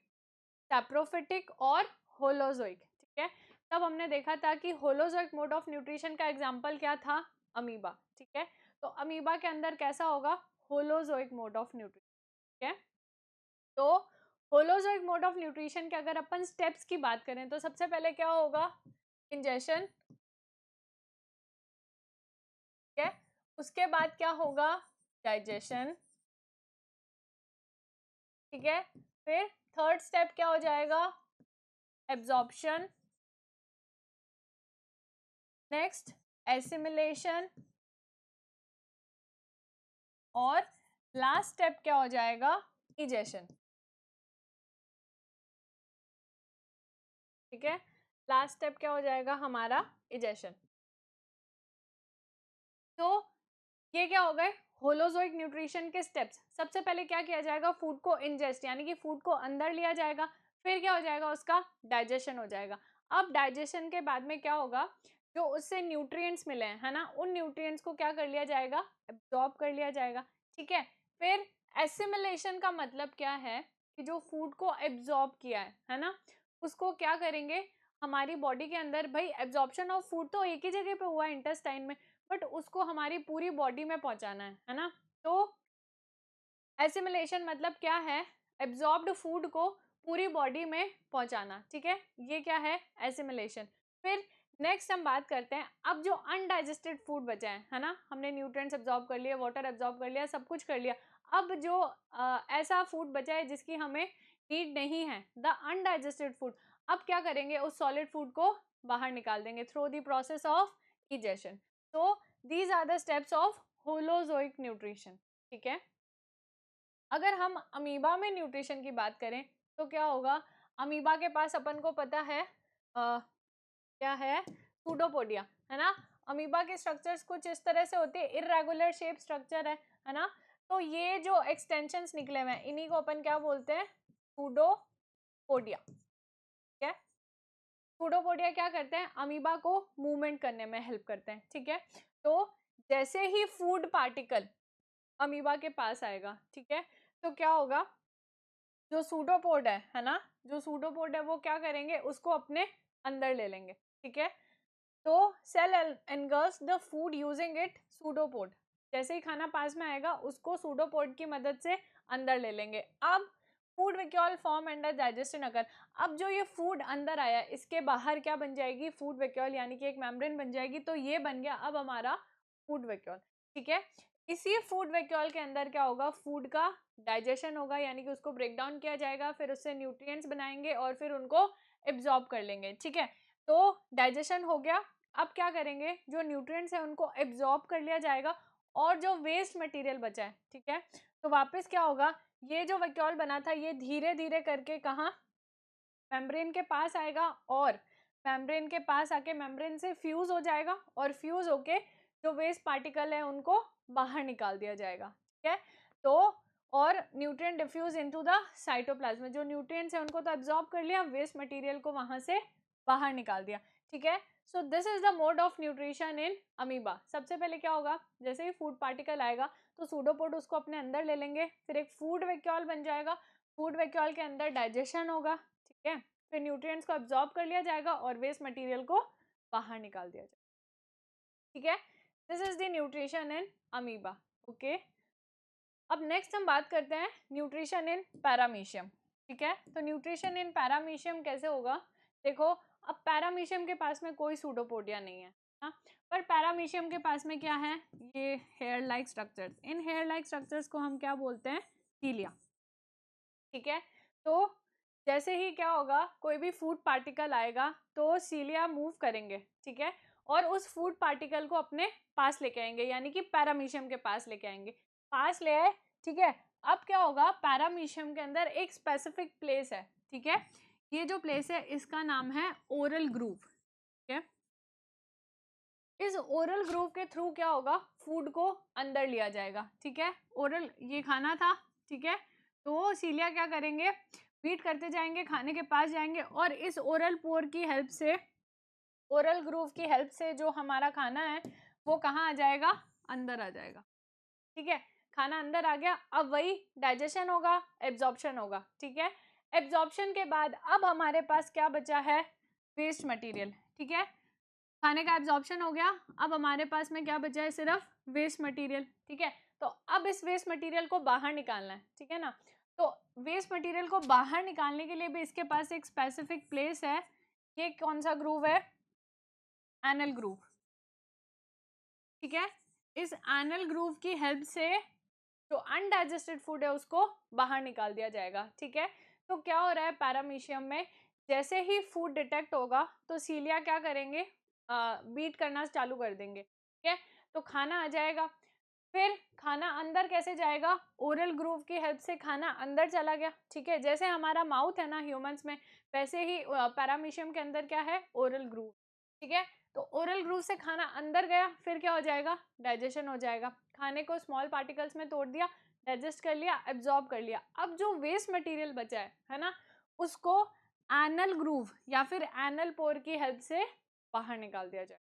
सैप्रोफिटिक और होलोजोइक, ठीक है। तब हमने देखा था कि होलोजोइक मोड ऑफ न्यूट्रिशन का एग्जाम्पल क्या था, अमीबा, ठीक है। तो अमीबा के अंदर कैसा होगा, होलोजोइक मोड ऑफ न्यूट्रिशन, ठीक है। तो होलोजोइक मोड ऑफ न्यूट्रिशन के अगर अपन स्टेप्स की बात करें तो सबसे पहले क्या होगा, इंजेशन, ठीक है। उसके बाद क्या होगा, डाइजेशन, ठीक है। फिर थर्ड स्टेप क्या हो जाएगा, एब्जॉर्प्शन, नेक्स्ट एसिमिलेशन, और लास्ट स्टेप क्या हो जाएगा, डाइजेशन। ठीक है। लास्ट स्टेप क्या हो जाएगा हमारा, इजेशन। तो ये क्या हो गए होलोजोइक न्यूट्रिशन के स्टेप्स। सबसे पहले क्या किया जाएगा, फूड को इंजेस्ट यानी कि फूड को अंदर लिया जाएगा, फिर क्या हो जाएगा उसका डाइजेशन हो जाएगा। अब डाइजेशन के बाद में क्या होगा, जो उससे न्यूट्रिएंट्स मिले हैं है ना, उन न्यूट्रिएंट्स को क्या कर लिया जाएगा, एब्जॉर्ब कर लिया जाएगा। ठीक है, फिर एसिमिलेशन का मतलब क्या है कि जो फूड को एब्जॉर्ब किया है ना, उसको क्या करेंगे हमारी बॉडी के अंदर। भाई एब्जॉर्प्शन ऑफ फूड तो एक ही जगह पे हुआ है इंटेस्टाइन में, बट उसको हमारी पूरी बॉडी में पहुंचाना है ना। तो एसिमिलेशन मतलब क्या है, एब्जॉर्ब्ड फूड को पूरी बॉडी में पहुंचाना। ठीक है, ये क्या है एसिमिलेशन। फिर नेक्स्ट हम बात करते हैं, अब जो अनडाइजेस्टेड फूड बचा है ना, हमने न्यूट्रिएंट्स एब्जॉर्ब कर लिया, वाटर एब्जॉर्ब कर लिया, सब कुछ कर लिया। अब जो ऐसा फूड बचा है जिसकी हमें नीड नहीं है, द अनडाइजेस्टेड फूड, अब क्या करेंगे उस सॉलिड फूड को बाहर निकाल देंगे through the process of egestion. तो these are the steps of holozoic nutrition. ठीक है, अगर हम अमीबा में न्यूट्रिशन की बात करें तो क्या होगा, अमीबा के पास अपन को पता है क्या है, सूडोपोडिया है ना। अमीबा के स्ट्रक्चर्स कुछ इस तरह से होते हैं, इरेगुलर शेप स्ट्रक्चर है ना। तो ये जो एक्सटेंशंस निकले हुए हैं इन्हीं को अपन क्या बोलते हैं, सूडोपोडिया। ठीक है, सूडोपोडिया क्या करते हैं, अमीबा को मूवमेंट करने में हेल्प करते हैं। ठीक है, तो जैसे ही फूड पार्टिकल अमीबा के पास आएगा, ठीक है, तो क्या होगा, जो सूडोपोड है ना, जो सूडोपोड है वो क्या करेंगे, उसको अपने अंदर ले लेंगे। ठीक है, तो cell engulfs the food using it pseudopod, जैसे ही खाना पास में आएगा उसको सूडोपोड की मदद से अंदर ले लेंगे। अब food vacuole form under digestion अगर, अब जो ये फूड अंदर आया इसके बाहर क्या बन जाएगी, फूड वैक्यूल यानी कि एक मेम्ब्रेन बन जाएगी। तो ये बन गया अब हमारा फूड वैक्यूल। ठीक है, इसी फूड वैक्यूल के अंदर क्या होगा, फूड का डाइजेशन होगा यानी कि उसको ब्रेक डाउन किया जाएगा, फिर उससे न्यूट्रिएंट्स बनाएंगे और फिर उनको एब्जॉर्ब कर लेंगे। ठीक है, तो डाइजेशन हो गया। अब क्या करेंगे, जो न्यूट्रिएंट्स है उनको एब्जॉर्ब कर लिया जाएगा और जो वेस्ट मटेरियल बचा है, ठीक है, तो वापस क्या होगा, ये जो वैक्यूल बना था ये धीरे धीरे करके कहाँ, मेम्ब्रेन के पास आएगा और मेम्ब्रेन के पास आके मेम्ब्रेन से फ्यूज हो जाएगा और फ्यूज होके जो वेस्ट पार्टिकल है उनको बाहर निकाल दिया जाएगा। ठीक है, तो और nutrient diffuse into the cytoplasm, जो न्यूट्रिएंट्स है उनको तो एब्जॉर्ब कर लिया, वेस्ट मटेरियल को वहां से बाहर निकाल दिया। ठीक है, so this is the mode of nutrition in amoeba. सबसे पहले क्या होगा, जैसे ही फूड पार्टिकल आएगा तो सूडोपोड उसको अपने अंदर ले लेंगे, फिर एक फूड वैक्यूल बन जाएगा, फूड वैक्यूल के अंदर डाइजेशन होगा। ठीक है, फिर न्यूट्रिएंट्स को एब्जॉर्ब कर लिया जाएगा और वेस्ट मटेरियल को बाहर निकाल दिया जाएगा। ठीक है, this is the nutrition in amoeba. Okay, अब नेक्स्ट हम बात करते हैं न्यूट्रिशन इन पैरामीशियम। ठीक है, तो न्यूट्रिशन इन पैरामीशियम कैसे होगा, देखो अब पैरामीशियम के पास में कोई सूडोपोडिया नहीं है ना, पर पैरामीशियम के पास में क्या है, ये हेयर लाइक स्ट्रक्चर्स, इन हेयर लाइक स्ट्रक्चर्स को हम क्या बोलते हैं, सीलिया। ठीक है, तो जैसे ही क्या होगा, कोई भी फूड पार्टिकल आएगा तो सीलिया मूव करेंगे। ठीक है, और उस फूड पार्टिकल को अपने पास लेके आएंगे यानी कि पैरामीशियम के पास लेके आएंगे, पास ले आए। ठीक है, अब क्या होगा, पैरामीशियम के अंदर एक स्पेसिफिक प्लेस है। ठीक है, ये जो प्लेस है इसका नाम है ओरल ग्रूव। ठीक है, इस ओरल ग्रूव के थ्रू क्या होगा, फूड को अंदर लिया जाएगा। ठीक है, ओरल ये खाना था। ठीक है, तो सीलिया क्या करेंगे, बीट करते जाएंगे, खाने के पास जाएंगे और इस ओरल पोर की हेल्प से, ओरल ग्रूव की हेल्प से जो हमारा खाना है वो कहाँ आ जाएगा, अंदर आ जाएगा। ठीक है, खाना अंदर आ गया, अब वही डाइजेशन होगा, एब्जॉर्प्शन होगा। ठीक है, एब्जॉर्प्शन के बाद अब हमारे पास क्या बचा है, वेस्ट मटेरियल। ठीक है, खाने का एब्जॉर्प्शन हो गया, अब हमारे पास में क्या बचा है, सिर्फ वेस्ट मटेरियल। ठीक है, तो अब इस वेस्ट मटेरियल को बाहर निकालना है। ठीक है ना, तो वेस्ट मटेरियल को बाहर निकालने के लिए भी इसके पास एक स्पेसिफिक प्लेस है। ये कौन सा ग्रूव है, एनल ग्रूव। ठीक है, इस एनल ग्रूव की हेल्प से जो अनडाइजेस्टेड फूड है उसको बाहर निकाल दिया जाएगा। ठीक है, तो क्या हो रहा है पैरामीशियम में, जैसे ही फूड डिटेक्ट होगा तो सीलिया क्या करेंगे, बीट करना चालू कर देंगे। ठीक है, तो खाना आ जाएगा, फिर खाना अंदर कैसे जाएगा, ओरल ग्रूव की हेल्प से खाना अंदर चला गया, ठीक है। जैसे हमारा माउथ है ना ह्यूमंस में, वैसे ही पैरामीशियम के अंदर क्या है, ओरल ग्रूव, ठीक है। तो ओरल ग्रूव से खाना अंदर गया, फिर क्या हो जाएगा, डाइजेशन हो जाएगा। खाने को स्मॉल पार्टिकल्स में तोड़ दिया, डाइजेस्ट कर लिया, एब्जॉर्ब कर लिया। अब जो वेस्ट मटेरियल बचा है ना, उसको एनल ग्रूव या फिर एनल पोर की हेल्प से बाहर निकाल दिया जाए।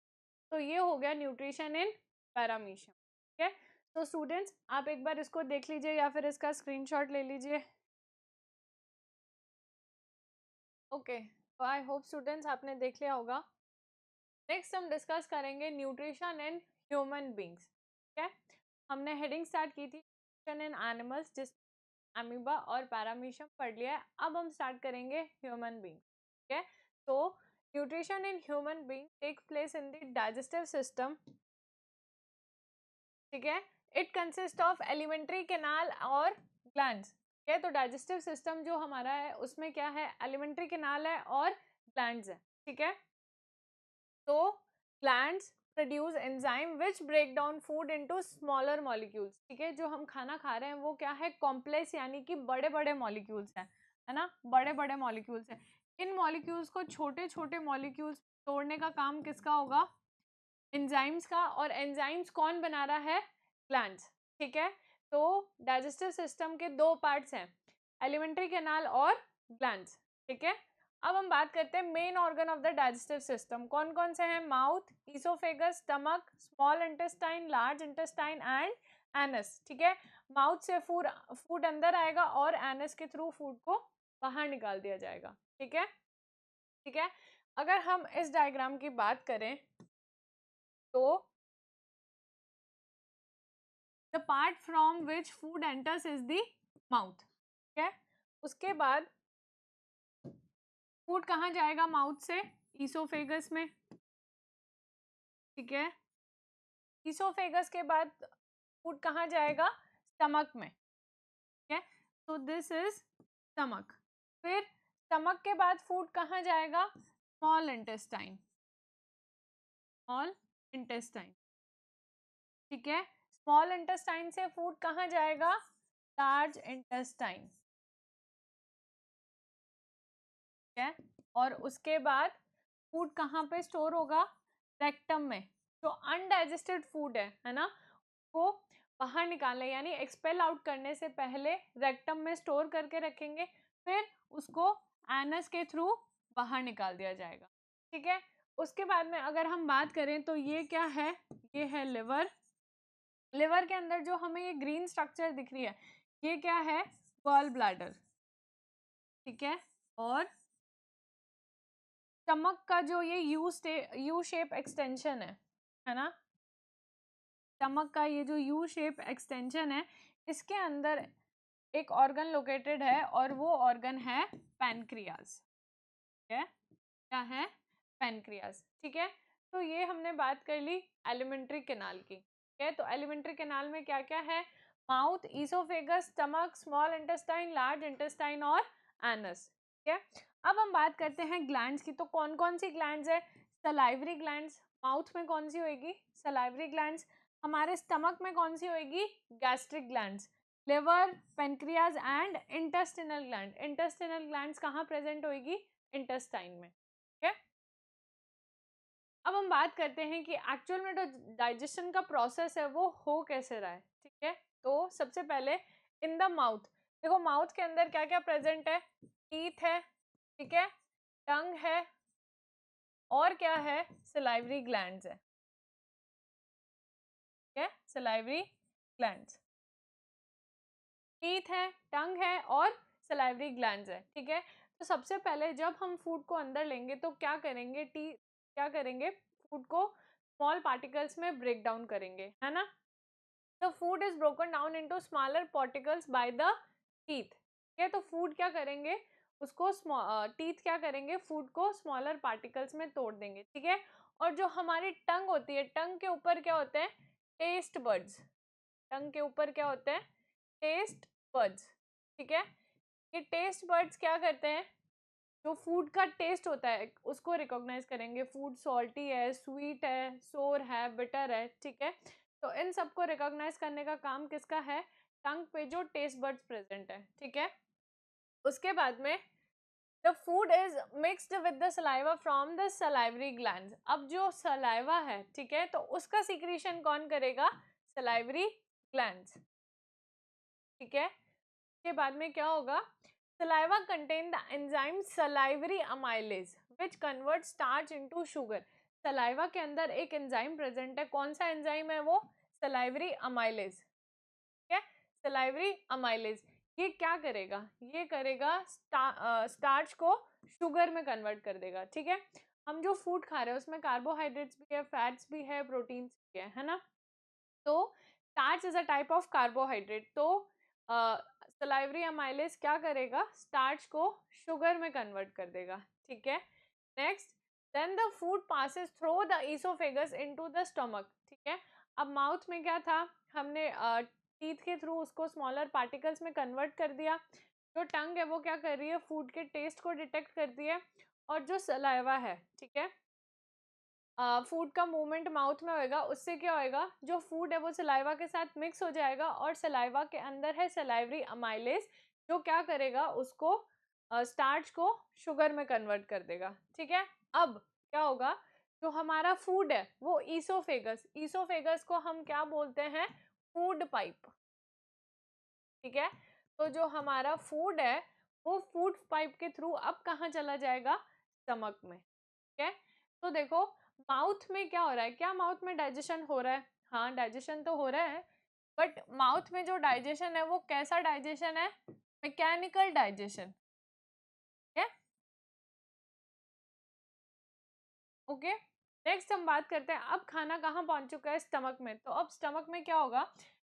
तो ये हो गया न्यूट्रिशन इन पैरामीशियम, ठीक है। तो स्टूडेंट्स आप एक बार इसको देख लीजिए या फिर इसका स्क्रीनशॉट ले लीजिए। ओके, तो आई होप स्टूडेंट्स आपने देख लिया होगा। नेक्स्ट हम डिस्कस करेंगे न्यूट्रिशन इन ह्यूमन बींग्स, ठीक है। हमने हेडिंग स्टार्ट की थी न्यूट्रिशन इन एनिमल्स, जिस अमीबा और पैरामीशियम पढ़ लिया है। अब हम स्टार्ट करेंगे ह्यूमन बींग, ठीक है। तो nutrition in human being take place in the digestive system, ठीक है। It consist of alimentary canal और ग्लैंड्स, ठीक है। तो डाइजेस्टिव सिस्टम जो हमारा है उसमें क्या है, एलिमेंट्री कैनाल है और ग्लैंड्स है, ठीक है। तो glands produce enzyme which break down food into smaller molecules, ठीक है। जो हम खाना खा रहे हैं वो क्या है, कॉम्प्लेक्स यानी कि बड़े बड़े मॉलिक्यूल्स हैं, है ना, बड़े बड़े मॉलिक्यूल्स हैं। इन मॉलिक्यूल्स को छोटे छोटे मॉलिक्यूल्स तोड़ने का काम किसका होगा, एंजाइम्स का। और एंजाइम्स कौन बना रहा है, ग्लैंड्स, ठीक है। तो डाइजेस्टिव सिस्टम के दो पार्ट्स हैं, एलिमेंट्री कैनाल और ग्लैंड्स, ठीक है। अब हम बात करते हैं main organ of the digestive system कौन कौन से हैं, mouth, oesophagus, stomach, small intestine, large intestine and anus, ठीक है। माउथ से फूड अंदर आएगा और एनस के थ्रू फूड को बाहर निकाल दिया जाएगा, ठीक है, ठीक है। अगर हम इस डायग्राम की बात करें तो the part from which food enters is the mouth, ठीक है। उसके बाद फूड कहाँ जाएगा, माउथ से ईसोफेगस में, ठीक है। ईसोफेगस के बाद फूड कहाँ जाएगा, स्टमक में, ठीक है। तो दिस इज स्टमक। फिर स्टमक के बाद फूड कहाँ जाएगा, स्मॉल इंटेस्टाइन, स्मॉल इंटेस्टाइन, ठीक है। स्मॉल इंटेस्टाइन से फूड कहाँ जाएगा, लार्ज इंटेस्टाइन, ठीक है। और उसके बाद फूड कहाँ पे स्टोर होगा, रेक्टम में। जो अनडाइजेस्टेड फूड है ना, वो बाहर निकालने यानी एक्सपेल आउट करने से पहले रेक्टम में स्टोर करके रखेंगे, फिर उसको एनस के थ्रू बाहर निकाल दिया जाएगा, ठीक है। उसके बाद में अगर हम बात करें तो ये क्या है, ये है लिवर। लिवर के अंदर जो हमें ये ग्रीन स्ट्रक्चर दिख रही है, ये क्या है, गॉल ब्लैडर, ठीक है। और स्टमक का जो ये यू शेप एक्सटेंशन है ना, स्टमक का ये जो यू शेप एक्सटेंशन है, इसके अंदर एक ऑर्गन लोकेटेड है और वो ऑर्गन है पैनक्रियाज, ठीक है। क्या है, पैनक्रियाज, ठीक है। तो ये हमने बात कर ली एलिमेंट्री कैनाल की, ठीक है। तो एलिमेंट्री कैनाल में क्या क्या है, mouth, oesophagus, stomach, small intestine, large intestine और एनस, ठीक है। अब हम बात करते हैं ग्लैंड्स की। तो कौन कौन सी ग्लैंड्स है, सलाइवरी ग्लैंड्स, माउथ में कौन सी होगी, सलाइवरी ग्लैंड्स। हमारे स्टमक में कौन सी होगी, gastric glands. Liver, pancreas and intestinal gland, intestinal glands कहाँ प्रेजेंट होगी, इंटेस्टाइन में, ठीक है। अब हम बात करते हैं कि एक्चुअल में जो डाइजेशन का प्रोसेस है वो हो कैसे रहा है, ठीक है। तो सबसे पहले इन द माउथ, देखो माउथ के अंदर क्या क्या प्रेजेंट है, टीथ है, ठीक है, टंग है और क्या है, सलाइवरी ग्लैंड्स है, ठीक है, सलाइवरी ग्लैंड्स, टीथ है, टंग है और सलाइवरी ग्लैंड्स है, ठीक है। तो सबसे पहले जब हम फूड को अंदर लेंगे तो क्या करेंगे, क्या करेंगे, फूड को स्मॉल पार्टिकल्स में ब्रेक डाउन करेंगे, है ना। The food is broken down into smaller particles by the teeth, ठीक है। तो फूड क्या करेंगे, उसको टीथ क्या करेंगे, फूड को स्मॉलर पार्टिकल्स में तोड़ देंगे, ठीक है। और जो हमारी टंग होती है, टंग के ऊपर क्या होते हैं, टेस्ट बर्ड्स, टंग के ऊपर क्या होते हैं, टेस्ट बर्ड्स, ठीक है। ये टेस्ट बर्ड्स क्या करते हैं, जो फूड का टेस्ट होता है उसको रिकॉग्नाइज करेंगे, फूड सॉल्टी है, स्वीट है, सोर है, बिटर है, ठीक है। तो इन सबको रिकॉग्नाइज करने का काम किसका है? टंग पे जो टेस्ट बर्ड्स प्रेजेंट है, ठीक है। उसके बाद में the food is mixed with the saliva from the salivary glands. अब जो सलाइवा है, ठीक है, तो उसका सिक्रीशन कौन करेगा? सलाइवरी ग्लैंड्स, ठीक है। के बाद में क्या होगा? Saliva contain the enzyme salivary amylase which convert starch into sugar. Saliva के अंदर एक एंजाइम प्रेजेंट है, कौन सा एंजाइम है वो? सलाइवरी अमाइलेज, ठीक है। सलाइवरी अमाइलेज ये क्या करेगा? ये करेगा स्टार्च को शुगर में कन्वर्ट कर देगा, ठीक है। हम जो फूड खा रहे हैं उसमें कार्बोहाइड्रेट्स भी है, फैट्स भी है, प्रोटीन्स भी है ना। तो starch is a type of carbohydrate, तो सलाइवरी अमाइलेज क्या करेगा? स्टार्च को शुगर में कन्वर्ट कर देगा, ठीक है। Next, then the food passes through the oesophagus into the stomach, ठीक है। अब माउथ में क्या था? हमने टीथ के थ्रू उसको स्मॉलर पार्टिकल्स में कन्वर्ट कर दिया। जो टंग है वो क्या कर रही है? फूड के टेस्ट को डिटेक्ट करती है। और जो सलाइवा है, ठीक है, फूड का मूवमेंट माउथ में होएगा, उससे क्या होएगा? जो फूड है वो सलाइवा के साथ मिक्स हो जाएगा और सलाइवा के अंदर है सलाइवरी अमाइलेज जो क्या करेगा? उसको स्टार्च को शुगर में कन्वर्ट कर देगा, ठीक है। अब क्या होगा? जो हमारा फूड है वो ईसोफेगस, ईसोफेगस को हम क्या बोलते हैं? फूड पाइप, ठीक है। तो जो हमारा फूड है वो फूड पाइप के थ्रू अब कहाँ चला जाएगा? स्टमक में, ठीक है। तो देखो माउथ में क्या हो रहा है? क्या माउथ में डाइजेशन हो रहा है? हाँ, डाइजेशन तो हो रहा है, बट माउथ में जो डाइजेशन है वो कैसा डाइजेशन है? मैकेनिकल डाइजेशन, है ओके। नेक्स्ट हम बात करते हैं, अब खाना कहाँ पहुंच चुका है? स्टमक में। तो अब स्टमक में क्या होगा?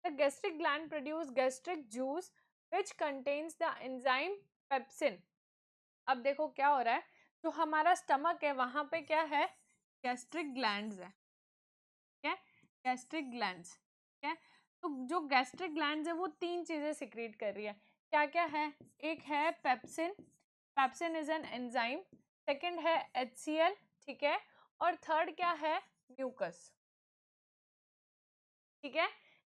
The gastric gland produce gastric juice which contains the enzyme pepsin. अब देखो क्या हो रहा है? जो हमारा स्टमक है वहां पे क्या है? गैस्ट्रिक ग्लैंड्स है, ठीक है, गैस्ट्रिक ग्लैंड्स, ठीक है। तो जो गैस्ट्रिक ग्लैंड्स है वो तीन चीजें सिक्रीट कर रही है, क्या क्या है? एक है pepsin, pepsin is an enzyme. Second है HCl, ठीक है। और थर्ड क्या है? म्यूकस, ठीक है।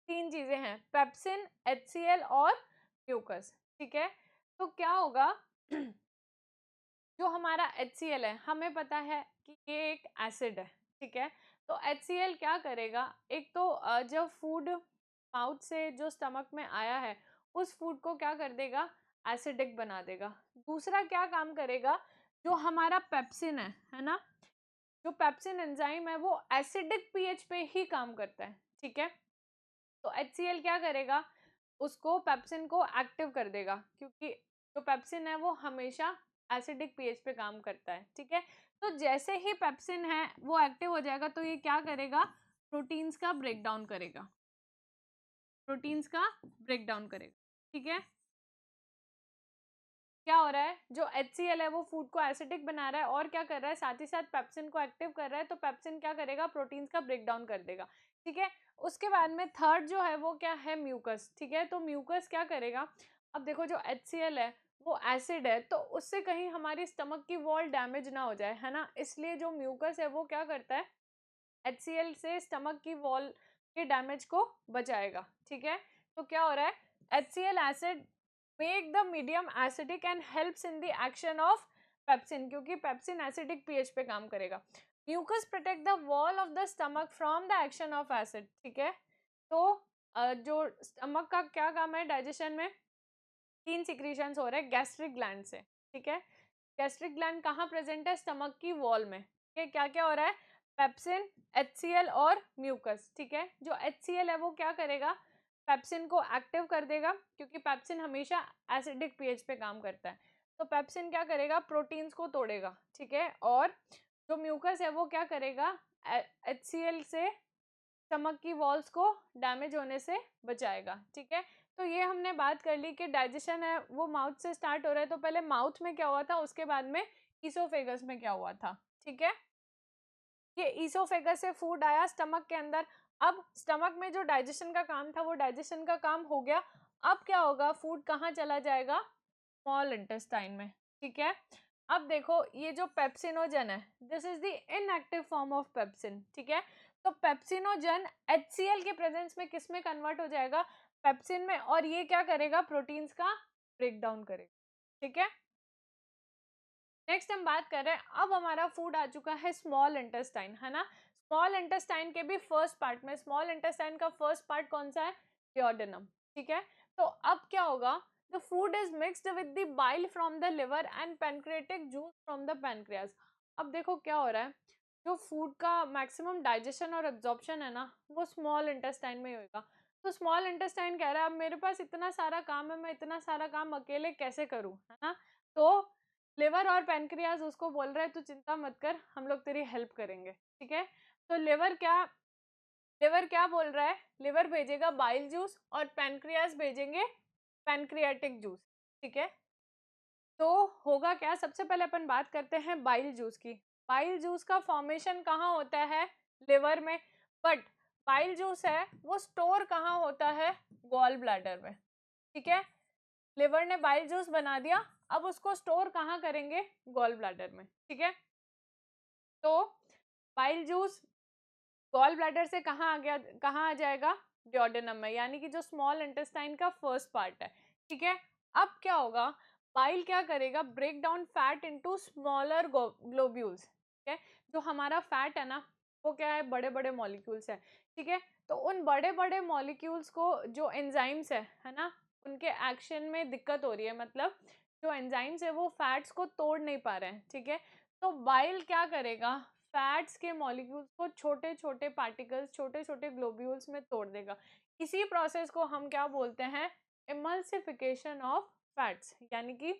तीन चीजें हैं, पेप्सिन, HCl और म्यूकस, ठीक है। तो क्या होगा? जो हमारा HCl है हमें पता है कि ये एक एसिड है, ठीक है। तो HCl क्या करेगा? एक तो जब फूड माउथ से जो स्टमक में आया है उस फूड को क्या कर देगा? एसिडिक बना देगा। दूसरा क्या काम करेगा? जो हमारा पेप्सिन है ना, जो पेप्सिन एंजाइम है वो एसिडिक पीएच पे ही काम करता है, ठीक है। तो HCl क्या करेगा? उसको पेप्सिन को एक्टिव कर देगा, क्योंकि जो पेप्सिन है वो हमेशा एसिडिक पीएच पे काम करता है, ठीक है। तो जैसे ही पेप्सिन है वो एक्टिव हो जाएगा तो ये क्या करेगा? प्रोटीन्स का ब्रेक डाउन करेगा, प्रोटीन्स का ब्रेक डाउन करेगा, ठीक है। क्या हो रहा है? जो HCl है वो फूड को एसिडिक बना रहा है और क्या कर रहा है? साथ ही साथ पेप्सिन को एक्टिव कर रहा है, तो पेप्सिन क्या करेगा? प्रोटीन्स का ब्रेक डाउन कर देगा, ठीक है। उसके बाद में थर्ड जो है वो क्या है? म्यूकस, ठीक है। तो म्यूकस क्या करेगा? अब देखो जो HCl है वो एसिड है, तो उससे कहीं हमारी स्टमक की वॉल डैमेज ना हो जाए, है ना, इसलिए जो म्यूकस है वो क्या करता है? HCl से स्टमक की वॉल के डैमेज को बचाएगा, ठीक है। तो क्या हो रहा है? HCl acid make the medium acidic and helps in the action of pepsin, क्योंकि पेप्सिन एसिडिक पीएच पे काम करेगा। Mucus protect the wall of the stomach from the action of acid, ठीक है। तो जो स्टमक का क्या काम है डाइजेशन में? तीन सिक्रीशंस हो रहे हैं गैस्ट्रिक ग्लैंड से, ठीक है। गैस्ट्रिक ग्लैंड कहाँ प्रेजेंट है? स्टमक की वॉल में, ठीक है। क्या क्या हो रहा है? पेप्सिन, HCl और म्यूकस, ठीक है। जो HCl है वो क्या करेगा? पेप्सिन को एक्टिव कर देगा, क्योंकि पेप्सिन हमेशा एसिडिक पीएच पे काम करता है। तो पेप्सिन क्या करेगा? प्रोटीन्स को तोड़ेगा, ठीक है। और जो म्यूकस है वो क्या करेगा? HCl से स्टमक की वॉल्स को डैमेज होने से बचाएगा, ठीक है। तो ये हमने बात कर ली कि डाइजेशन है वो माउथ से स्टार्ट हो रहा है, तो पहले माउथ में क्या हुआ था, उसके बाद में ईसोफेगस में क्या हुआ था, ठीक है। ये ईसोफेगस से फूड आया स्टमक के अंदर। अब स्टमक में जो डाइजेशन का काम था वो डाइजेशन का काम हो गया। अब क्या होगा? फूड कहाँ चला जाएगा? स्मॉल इंटेस्टाइन में, ठीक है। अब देखो ये जो पेप्सिनोजन है, this is the inactive form of pepsin, ठीक है। तो पेप्सिनोजन HCl के प्रेजेंस में किस में कन्वर्ट हो जाएगा, पेप्सिन में, और ये क्या करेगा, प्रोटीन्स का ब्रेक डाउन करेगा, ठीक है। नेक्स्ट हम बात कर रहे हैं, अब हमारा फूड आ चुका है स्मॉल इंटेस्टाइन, है ना। स्मॉल इंटेस्टाइन के भी फर्स्ट पार्ट में, स्मॉल इंटेस्टाइन का फर्स्ट पार्ट कौन सा है, डिओडेनम, ठीक है। तो अब क्या होगा, the food is mixed with the bile from the liver and pancreatic juice from the pancreas. अब देखो क्या हो रहा है, जो फूड का मैक्सिमम डाइजेशन और एब्जॉर्प्शन है ना, वो स्मॉल इंटेस्टाइन में ही होगा। तो स्मॉल इंटेस्टाइन कह रहा है अब मेरे पास इतना सारा काम है, मैं इतना सारा काम अकेले कैसे करूं, है ना। तो लिवर और पैनक्रियाज उसको बोल रहे हैं तू चिंता मत कर, हम लोग तेरी हेल्प करेंगे, ठीक है। तो लिवर क्या बोल रहा है, लिवर भेजेगा बाइल जूस और पैनक्रियाज भेजेंगे पैनक्रियाटिक जूस, ठीक है। तो होगा क्या, सबसे पहले अपन बात करते हैं बाइल जूस की। बाइल जूस का फॉर्मेशन कहाँ होता है, लिवर में, बट बाइल जूस है वो स्टोर कहाँ होता है, गॉल ब्लैडर में, ठीक है। लिवर ने बाइल जूस बना दिया, अब उसको स्टोर कहाँ करेंगे, गॉल ब्लैडर में, ठीक है। तो बाइल जूस गॉल ब्लैडर से कहाँ आ गया, कहाँ आ जाएगा, डिओडेनम में, यानी कि जो स्मॉल इंटेस्टाइन का फर्स्ट पार्ट है, ठीक है। अब क्या होगा, बाइल क्या करेगा, break down fat into smaller globules, ठीक है। जो हमारा फैट है ना, वो क्या है, बड़े बड़े मॉलिक्यूल्स है, ठीक है। तो उन बड़े बड़े मॉलिक्यूल्स को जो एंजाइम्स है ना, उनके एक्शन में दिक्कत हो रही है, मतलब जो एंजाइम्स है वो फैट्स को तोड़ नहीं पा रहे हैं, ठीक है। तो बाइल क्या करेगा, फैट्स के मॉलिक्यूल्स को छोटे छोटे पार्टिकल्स, छोटे छोटे ग्लोब्यूल्स में तोड़ देगा। इसी प्रोसेस को हम क्या बोलते हैं, इमल्सिफिकेशन ऑफ फैट्स, यानी कि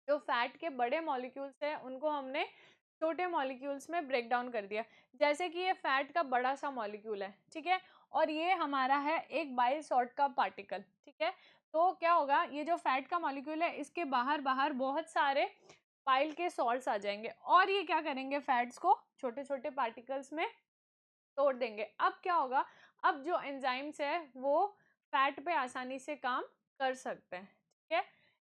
जो फैट के बड़े मॉलिक्यूल्स हैं उनको हमने छोटे मॉलिक्यूल्स में ब्रेक डाउन कर दिया। जैसे कि ये फैट का बड़ा सा मॉलिक्यूल है, ठीक है, और ये हमारा है एक बाइल सॉल्ट का पार्टिकल, ठीक है। तो क्या होगा, ये जो फैट का मॉलिक्यूल है इसके बाहर बाहर बहुत सारे बाइल के सॉल्ट्स आ जाएंगे, और ये क्या करेंगे, फैट्स को छोटे छोटे पार्टिकल्स में तोड़ देंगे। अब क्या होगा, अब जो एंजाइम्स है वो फैट पे आसानी से काम कर सकते हैं, ठीक है।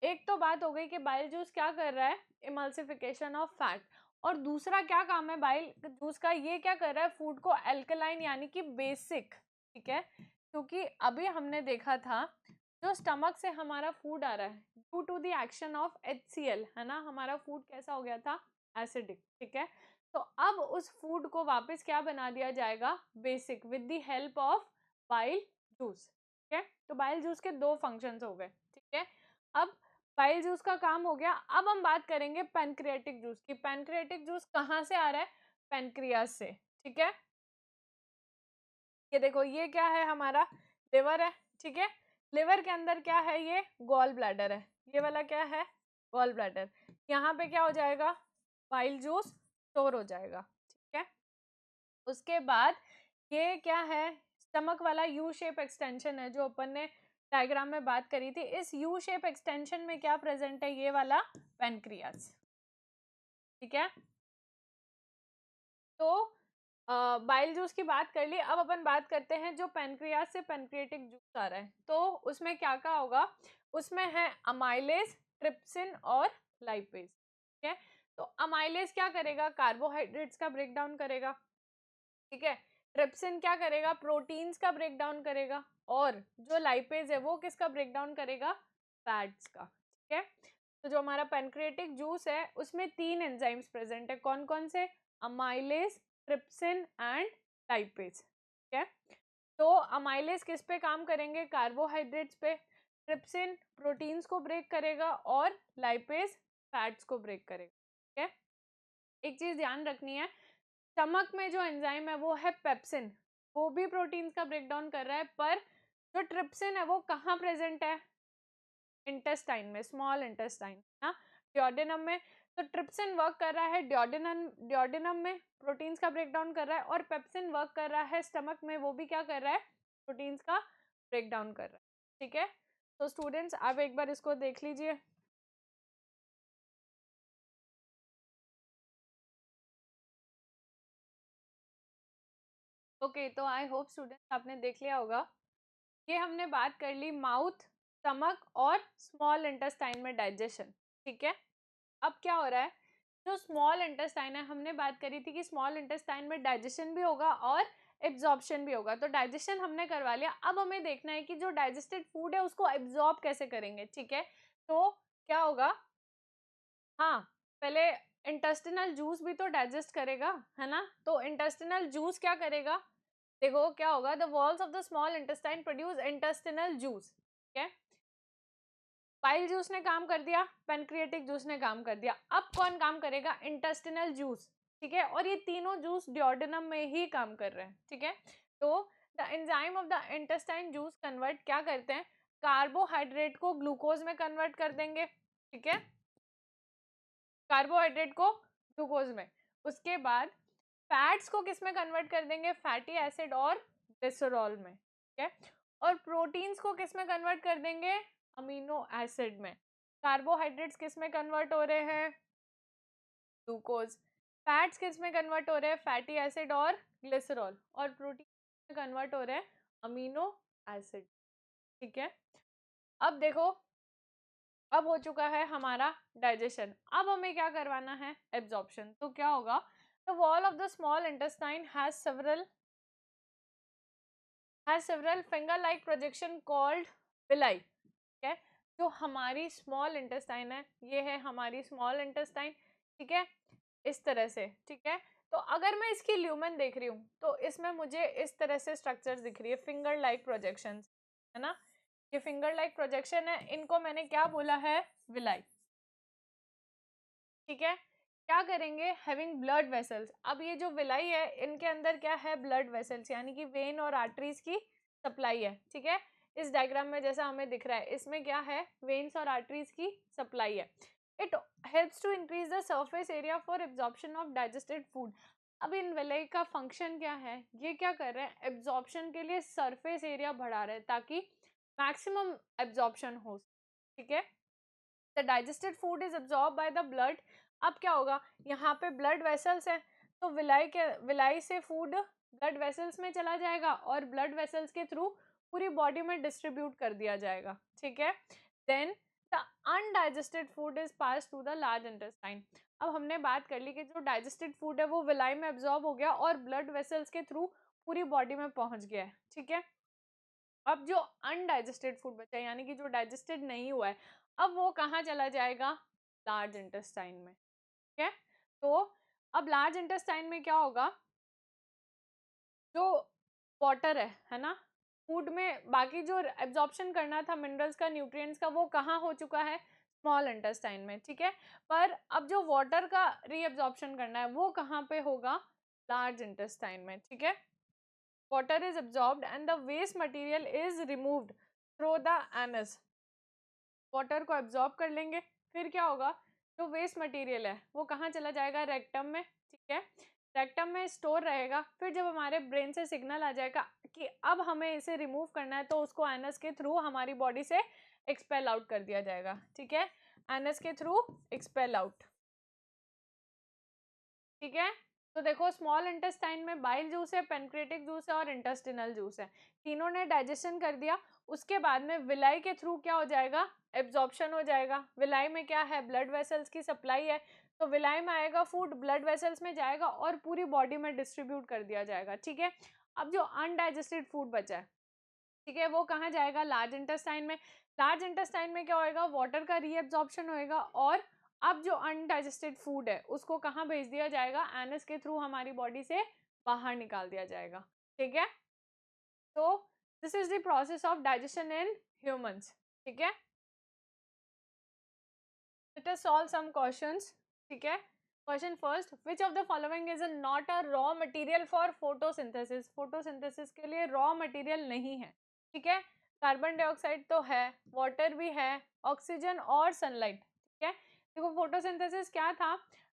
एक तो बात हो गई कि बाइल जूस क्या कर रहा है, इमल्सिफिकेशन ऑफ फैट, और दूसरा क्या काम है बाइल जूस का, ये क्या कर रहा है, फूड को एल्कलाइन यानी कि बेसिक, ठीक है। क्योंकि अभी हमने देखा था जो स्टमक से हमारा फूड आ रहा है, due to the action of HCl, है ना, हमारा फूड कैसा हो गया था, एसिडिक, ठीक है। तो अब उस फूड को वापस क्या बना दिया जाएगा, basic, with the help of bile juice, ठीक है। तो बाइल जूस के दो फंक्शंस हो गए, ठीक है। अब बाइल जूस का काम हो गया, अब हम बात करेंगे पैनक्रियाटिक जूस की। पैनक्रियाटिक जूस कहाँ से आ रहा है, पैनक्रियाज से, ठीक है। ये देखो, ये क्या है, हमारा लिवर है, ठीक है। लिवर के अंदर क्या है, ये गॉल ब्लैडर है, ये वाला क्या है, गॉल ब्लैडर। यहाँ पे क्या हो जाएगा, बाइल जूस स्टोर हो जाएगा, ठीक है। उसके बाद ये क्या है, स्टमक वाला यू शेप एक्सटेंशन है जो अपन ने डायग्राम में बात करी थी। इस यू शेप एक्सटेंशन में क्या प्रेजेंट है, ये वाला पैनक्रियाज, ठीक है। तो बाइल जूस की बात कर ली, अब अपन बात करते हैं जो पैनक्रियाज से पैनक्रियाटिक जूस आ रहा है, तो उसमें क्या क्या होगा, उसमें है अमाइलेज, ट्रिप्सिन और लाइपेज, ठीक है। तो अमाइलेज क्या करेगा, कार्बोहाइड्रेट्स का ब्रेक डाउन करेगा, ठीक है। ट्रिप्सिन क्या करेगा, प्रोटीन्स का ब्रेक डाउन करेगा, और जो लाइपेज है वो किसका ब्रेक डाउन करेगा, फैट्स का, ठीक है। तो जो हमारा पैनक्रियाटिक जूस है उसमें 3 एंजाइम्स प्रेजेंट है, कौन कौन से, अमाइलेज, ट्रिप्सिन एंड लाइपेज, ठीक है। तो अमाइलेज किस पे काम करेंगे, कार्बोहाइड्रेट्स पे, ट्रिप्सिन प्रोटीन्स को ब्रेक करेगा, और लाइपेज फैट्स को ब्रेक करेगा, ठीक है। एक चीज ध्यान रखनी है, स्टमक में जो एंजाइम है वो है पेप्सिन, वो भी प्रोटीन्स का ब्रेक डाउन कर रहा है, पर जो ट्रिप्सिन है वो कहाँ प्रेजेंट है, इंटेस्टाइन में, स्मॉल इंटेस्टाइन ना, डिओडेनम में। तो ट्रिप्सिन वर्क कर रहा है डिओडेनम में, प्रोटीन्स का ब्रेक डाउन कर रहा है, और पेप्सिन वर्क कर रहा है स्टमक में, वो भी क्या कर रहा है, प्रोटीन्स का ब्रेक डाउन कर रहा है, ठीक है। तो स्टूडेंट्स आप एक बार इसको देख लीजिए। ओके, तो आई होप स्टूडेंट्स आपने देख लिया होगा। ये हमने बात कर ली माउथ, स्टमक और स्मॉल इंटेस्टाइन में डाइजेशन, ठीक है। अब क्या हो रहा है, जो स्मॉल इंटेस्टाइन है, हमने बात करी थी कि स्मॉल इंटेस्टाइन में डाइजेशन भी होगा और एब्जॉर्प्शन भी होगा। तो डाइजेशन हमने करवा लिया, अब हमें देखना है कि जो डाइजेस्टेड फूड है उसको एब्जॉर्ब कैसे करेंगे, ठीक है। तो क्या होगा, हाँ, पहले इंटेस्टिनल जूस भी तो डाइजेस्ट करेगा, है ना। तो इंटेस्टिनल जूस क्या करेगा, देखो क्या होगा, the walls of the small intestine produce intestinal juice, ठीक है। पाइल जूस ने काम कर दिया, पेनक्रिएटिक जूस ने काम कर दिया, अब कौन काम करेगा, इंटेस्टिनल जूस, ठीक है। और ये तीनों जूस डिओडेनम में ही काम कर रहे हैं, ठीक है। तो the enzyme of the intestine juice convert क्या करते हैं, कार्बोहाइड्रेट को ग्लूकोज में कन्वर्ट कर देंगे, ठीक है, कार्बोहाइड्रेट को ग्लूकोज में। उसके बाद फैट्स को किस में कन्वर्ट कर देंगे, फैटी एसिड और ग्लिसरॉल में, ठीक है। और प्रोटीन्स को किस में कन्वर्ट कर देंगे, अमीनो एसिड में। कार्बोहाइड्रेट्स किस में कन्वर्ट हो रहे हैं, ग्लूकोज। फैट्स किस में कन्वर्ट हो रहे हैं, फैटी एसिड और ग्लिसरॉल। और प्रोटीन में कन्वर्ट हो रहे हैं अमीनो एसिड, ठीक है। अब देखो, अब हो चुका है हमारा डाइजेशन, अब हमें क्या करवाना है, एब्जॉर्प्शन। तो क्या होगा, the wall of the small intestine has several finger like projection called villi, ठीक है। जो हमारी स्मॉल इंटेस्टाइन है, ये है हमारी स्मॉल इंटेस्टाइन, ठीक है, इस तरह से, ठीक है। तो अगर मैं इसकी ल्यूमेन देख रही हूँ तो इसमें मुझे इस तरह से स्ट्रक्चर दिख रही है, फिंगर लाइक प्रोजेक्शन, है ना। ये फिंगर लाइक प्रोजेक्शन है, इनको मैंने क्या बोला है, विलाई, ठीक है। क्या करेंगे, हैविंग ब्लड वेसल्स। अब ये जो विलाई है, इनके अंदर क्या है, ब्लड वेसल्स, यानी कि वेन और आर्टरीज की सप्लाई है, ठीक है। इस डायग्राम में जैसा हमें दिख रहा है, इसमें क्या है, वेन्स और आर्टरीज की सप्लाई है। It helps to increase the surface area for absorption of digested food. अब इन विलाई का फंक्शन क्या है, ये क्या कर रहे हैं, एब्जॉर्प्शन के लिए सरफेस एरिया बढ़ा रहे हैं ताकि मैक्सिमम एब्जॉर्प्शन हो, ठीक है। The digested food is absorb by the blood. अब क्या होगा, यहाँ पे ब्लड वेसल्स है, तो विलाई से फूड ब्लड वेसल्स में चला जाएगा और ब्लड वेसल्स के थ्रू पूरी बॉडी में डिस्ट्रीब्यूट कर दिया जाएगा, ठीक है। Then the undigested food is pass to the large intestine. अब हमने बात कर ली कि जो डाइजेस्टेड फूड है वो विलाई में एब्जॉर्ब हो गया और ब्लड वेसल्स के थ्रू पूरी बॉडी में पहुंच गया है, ठीक है। अब जो अनडाइजेस्टेड फूड बचा है, यानी कि जो डाइजेस्टेड नहीं हुआ है, अब वो कहाँ चला जाएगा, लार्ज इंटेस्टाइन में, ठीक है। तो अब लार्ज इंटेस्टाइन में क्या होगा, जो वाटर है ना, फूड में बाकी जो एब्जॉर्प्शन करना था मिनरल्स का, न्यूट्रिएंट्स का, वो कहाँ हो चुका है, स्मॉल इंटेस्टाइन में, ठीक है। पर अब जो वाटर का रीअब्जॉर्प्शन करना है वो कहाँ पे होगा, लार्ज इंटेस्टाइन में, ठीक है। water is absorbed and the waste material is removed through the anus। Water को एब्जॉर्ब कर लेंगे, फिर क्या होगा, जो वेस्ट मटेरियल है वो कहाँ चला जाएगा, रेक्टम में, ठीक है। रेक्टम में स्टोर रहेगा, फिर जब हमारे ब्रेन से सिग्नल आ जाएगा कि अब हमें इसे रिमूव करना है, तो उसको एनस के थ्रू हमारी बॉडी से एक्सपेल आउट कर दिया जाएगा, ठीक है, एनस के थ्रू एक्सपेल आउट, ठीक है। तो देखो, स्मॉल इंटेस्टाइन में बाइल जूस है, पेनक्रिएटिक जूस है और इंटेस्टिनल जूस है, तीनों ने डाइजेशन कर दिया। उसके बाद में विलाई के थ्रू क्या हो जाएगा, एब्जॉर्प्शन हो जाएगा। विलाई में क्या है, ब्लड वेसल्स की सप्लाई है, तो विलाई में आएगा फूड, ब्लड वेसल्स में जाएगा और पूरी बॉडी में डिस्ट्रीब्यूट कर दिया जाएगा, ठीक है। अब जो अनडाइजेस्टेड फूड बचा है, ठीक है, वो कहाँ जाएगा, लार्ज इंटेस्टाइन में। लार्ज इंटेस्टाइन में क्या होएगा, वाटर का रीएब्जॉर्प्शन होएगा और अब जो अनडाइजेस्टेड फूड है उसको कहाँ भेज दिया जाएगा, एनस के थ्रू हमारी बॉडी से बाहर निकाल दिया जाएगा, ठीक है। तो this is the process of digestion in humans, ठीक है। Let us solve some questions, ठीक है। Question first, which of the following is not a raw material for photosynthesis. Photosynthesis के लिए रॉ मटेरियल नहीं है, ठीक है। कार्बन डाइऑक्साइड तो है, वाटर भी है, ऑक्सीजन और सनलाइट, ठीक है। देखो, फोटोसिंथेसिस क्या था,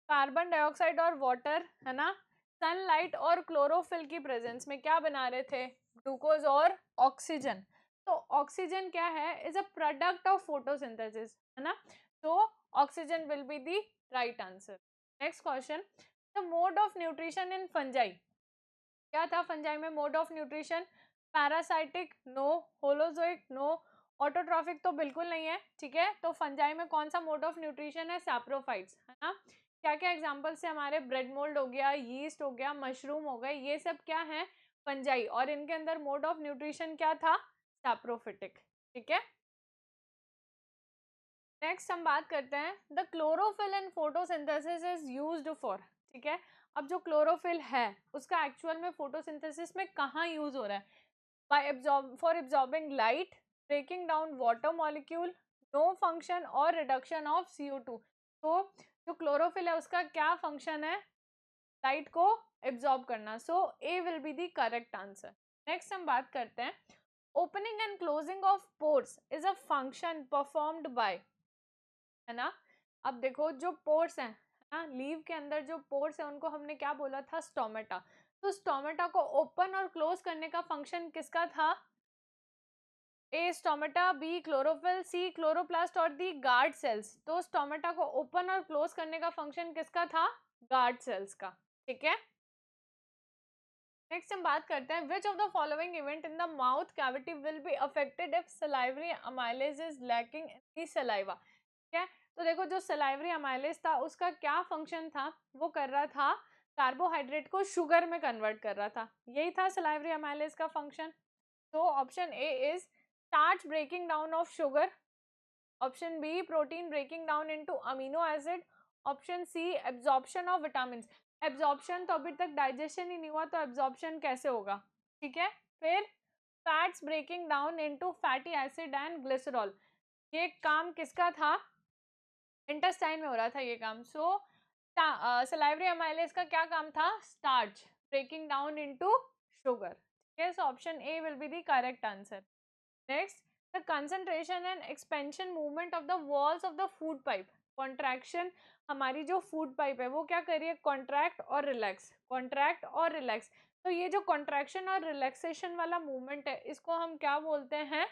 कार्बन डाइऑक्साइड और वाटर, है ना, सनलाइट और क्लोरोफिल की प्रेजेंस में क्या बना रहे थे, ग्लूकोज और ऑक्सीजन। तो ऑक्सीजन क्या है, is a product of photosynthesis, है ना। तो oxygen will be the right answer. Next question, the mode of nutrition in fungi. क्या था फंजाई में mode of nutrition, parasitic no, holozoic no, autotrophic तो बिल्कुल नहीं है, ठीक है। तो फंजाई में कौन सा मोड ऑफ न्यूट्रिशन है, सैप्रोफाइट्स, है ना। क्या क्या एग्जांपल से हमारे ब्रेड मोल्ड हो गया, यीस्ट हो गया, मशरूम हो गए, ये सब क्या है, फंजाई, और इनके अंदर मोड ऑफ न्यूट्रिशन क्या था, सैप्रोफिटिक। ठीक है, नेक्स्ट हम बात करते हैं the chlorophyll in photosynthesis is used for. ठीक है, अब जो क्लोरोफिल है उसका एक्चुअल में फोटोसिंथेसिस में कहाँ यूज हो रहा है, by absorb for absorbing light, breaking down water molecule, no function और रिडक्शन ऑफ CO2। तो जो क्लोरोफिल है उसका क्या फंक्शन है, लाइट को एब्जॉर्ब करना, so A will be the correct answer. Next हम बात करते हैं opening and closing of pores is a function performed by, है ना। अब देखो जो पोर्स हैं, है ना, लीव के अंदर जो पोर्स है उनको हमने क्या बोला था, स्टोमेटा। तो स्टोमेटा को ओपन और क्लोज करने का फंक्शन किसका था, ए स्टोमेटा, बी क्लोरोफिल, सी क्लोरोप्लास्ट और दी गार्ड सेल्स। तो स्टोमेटा को ओपन और क्लोज करने का फंक्शन किसका था, गार्ड सेल्स का। ठीक है, नेक्स्ट हम बात करते हैं विच of the following event in the mouth cavity will be affected if salivary amylase is lacking in the saliva. ठीक है, तो देखो जो सलाइवरी अमाइलेज था उसका क्या फंक्शन था, वो कर रहा था कार्बोहाइड्रेट को शुगर में कन्वर्ट कर रहा था, यही था सलाइवरी अमाइलेज का फंक्शन। तो option A is starch breaking down of sugar, option B protein breaking down into amino acid, option C absorption of vitamin. Absorption तो अभी तक डाइजेशन ही नहीं हुआ, तो एब्जॉर्प्शन कैसे होगा। ठीक है, फिर fats breaking down into fatty acid and glycerol, ये काम किसका था, इंटेस्टाइन में हो रहा था ये काम। सो सलाइवरी अमाइलेज का क्या काम था, starch breaking down into sugar. ठीक है, so option A will be the correct answer. Next, the concentration and expansion movement of the walls of the food pipe. Contraction, हमारी जो फूड पाइप है वो क्या कर रही है, कॉन्ट्रैक्ट और रिलैक्स, कॉन्ट्रैक्ट और रिलैक्स। तो ये जो कॉन्ट्रैक्शन और रिलैक्सेशन वाला मूवमेंट है इसको हम क्या बोलते हैं,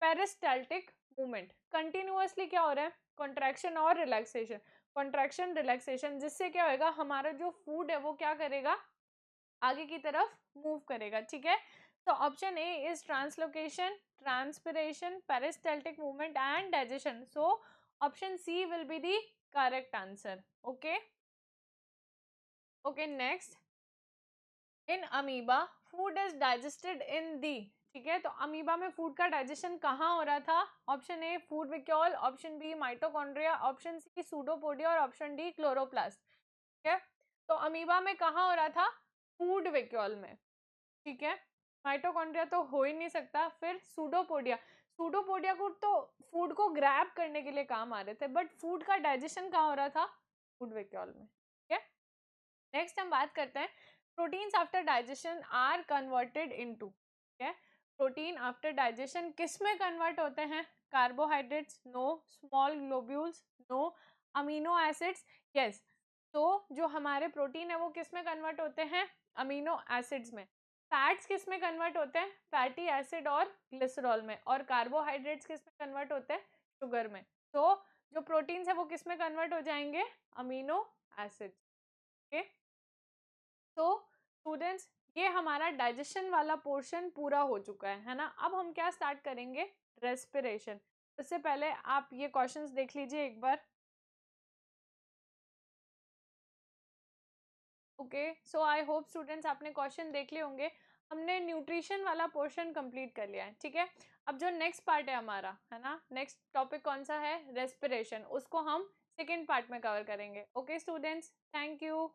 पेरिस्टाल्टिक मूवमेंट। कंटिन्यूअसली क्या हो रहा है, कॉन्ट्रैक्शन और रिलैक्सेशन, कॉन्ट्रैक्शन रिलैक्सेशन, जिससे क्या होगा, हमारा जो फूड है वो क्या करेगा, आगे की तरफ मूव करेगा। ठीक है, तो option A is translocation, transpiration, peristaltic movement and digestion. So option C will be the correct answer. Okay, okay, next, in amoeba food is digested in the. ठीक है, तो अमीबा में फूड का डाइजेशन कहाँ हो रहा था, option A food vacuole, option B mitochondria, option C pseudopodia और ऑप्शन डी क्लोरोप्लास्ट। ठीक है, तो अमीबा में कहाँ हो रहा था, फूड विक्यूल में। ठीक है, माइटोकॉन्ड्रिया तो हो ही नहीं सकता, फिर सूडोपोडिया, सूडोपोडिया को तो फूड को ग्रैब करने के लिए काम आ रहे थे, बट फूड का डाइजेशन कहाँ हो रहा था, फूड विक्यूल में। ठीक है, नेक्स्ट हम बात करते हैं proteins after digestion are converted into. ठीक है, प्रोटीन आफ्टर डाइजेशन किस में कन्वर्ट होते हैं, carbohydrates, no, small globules, no, amino acids, yes. तो जो हमारे प्रोटीन है वो किस में कन्वर्ट होते हैं, अमीनो एसिड्स में। फैट्स किस में कन्वर्ट होते हैं, फैटी एसिड और ग्लिसरॉल में, और कार्बोहाइड्रेट्स किस में कन्वर्ट होते हैं, शुगर में। तो जो प्रोटीन्स है वो किस में कन्वर्ट हो जाएंगे, अमीनो एसिड। ओके, तो स्टूडेंट्स ये हमारा डाइजेशन वाला पोर्शन पूरा हो चुका है ना। अब हम क्या स्टार्ट करेंगे, रेस्पिरेशन। उससे पहले आप ये क्वेश्चंस देख लीजिए एक बार। Okay, so I hope students आपने क्वेश्चन देख लिए होंगे। हमने न्यूट्रिशन वाला पोर्शन कंप्लीट कर लिया है। ठीक है, अब जो नेक्स्ट पार्ट है हमारा, है ना, नेक्स्ट टॉपिक कौन सा है, रेस्पिरेशन, उसको हम सेकेंड पार्ट में कवर करेंगे। Okay students, thank you.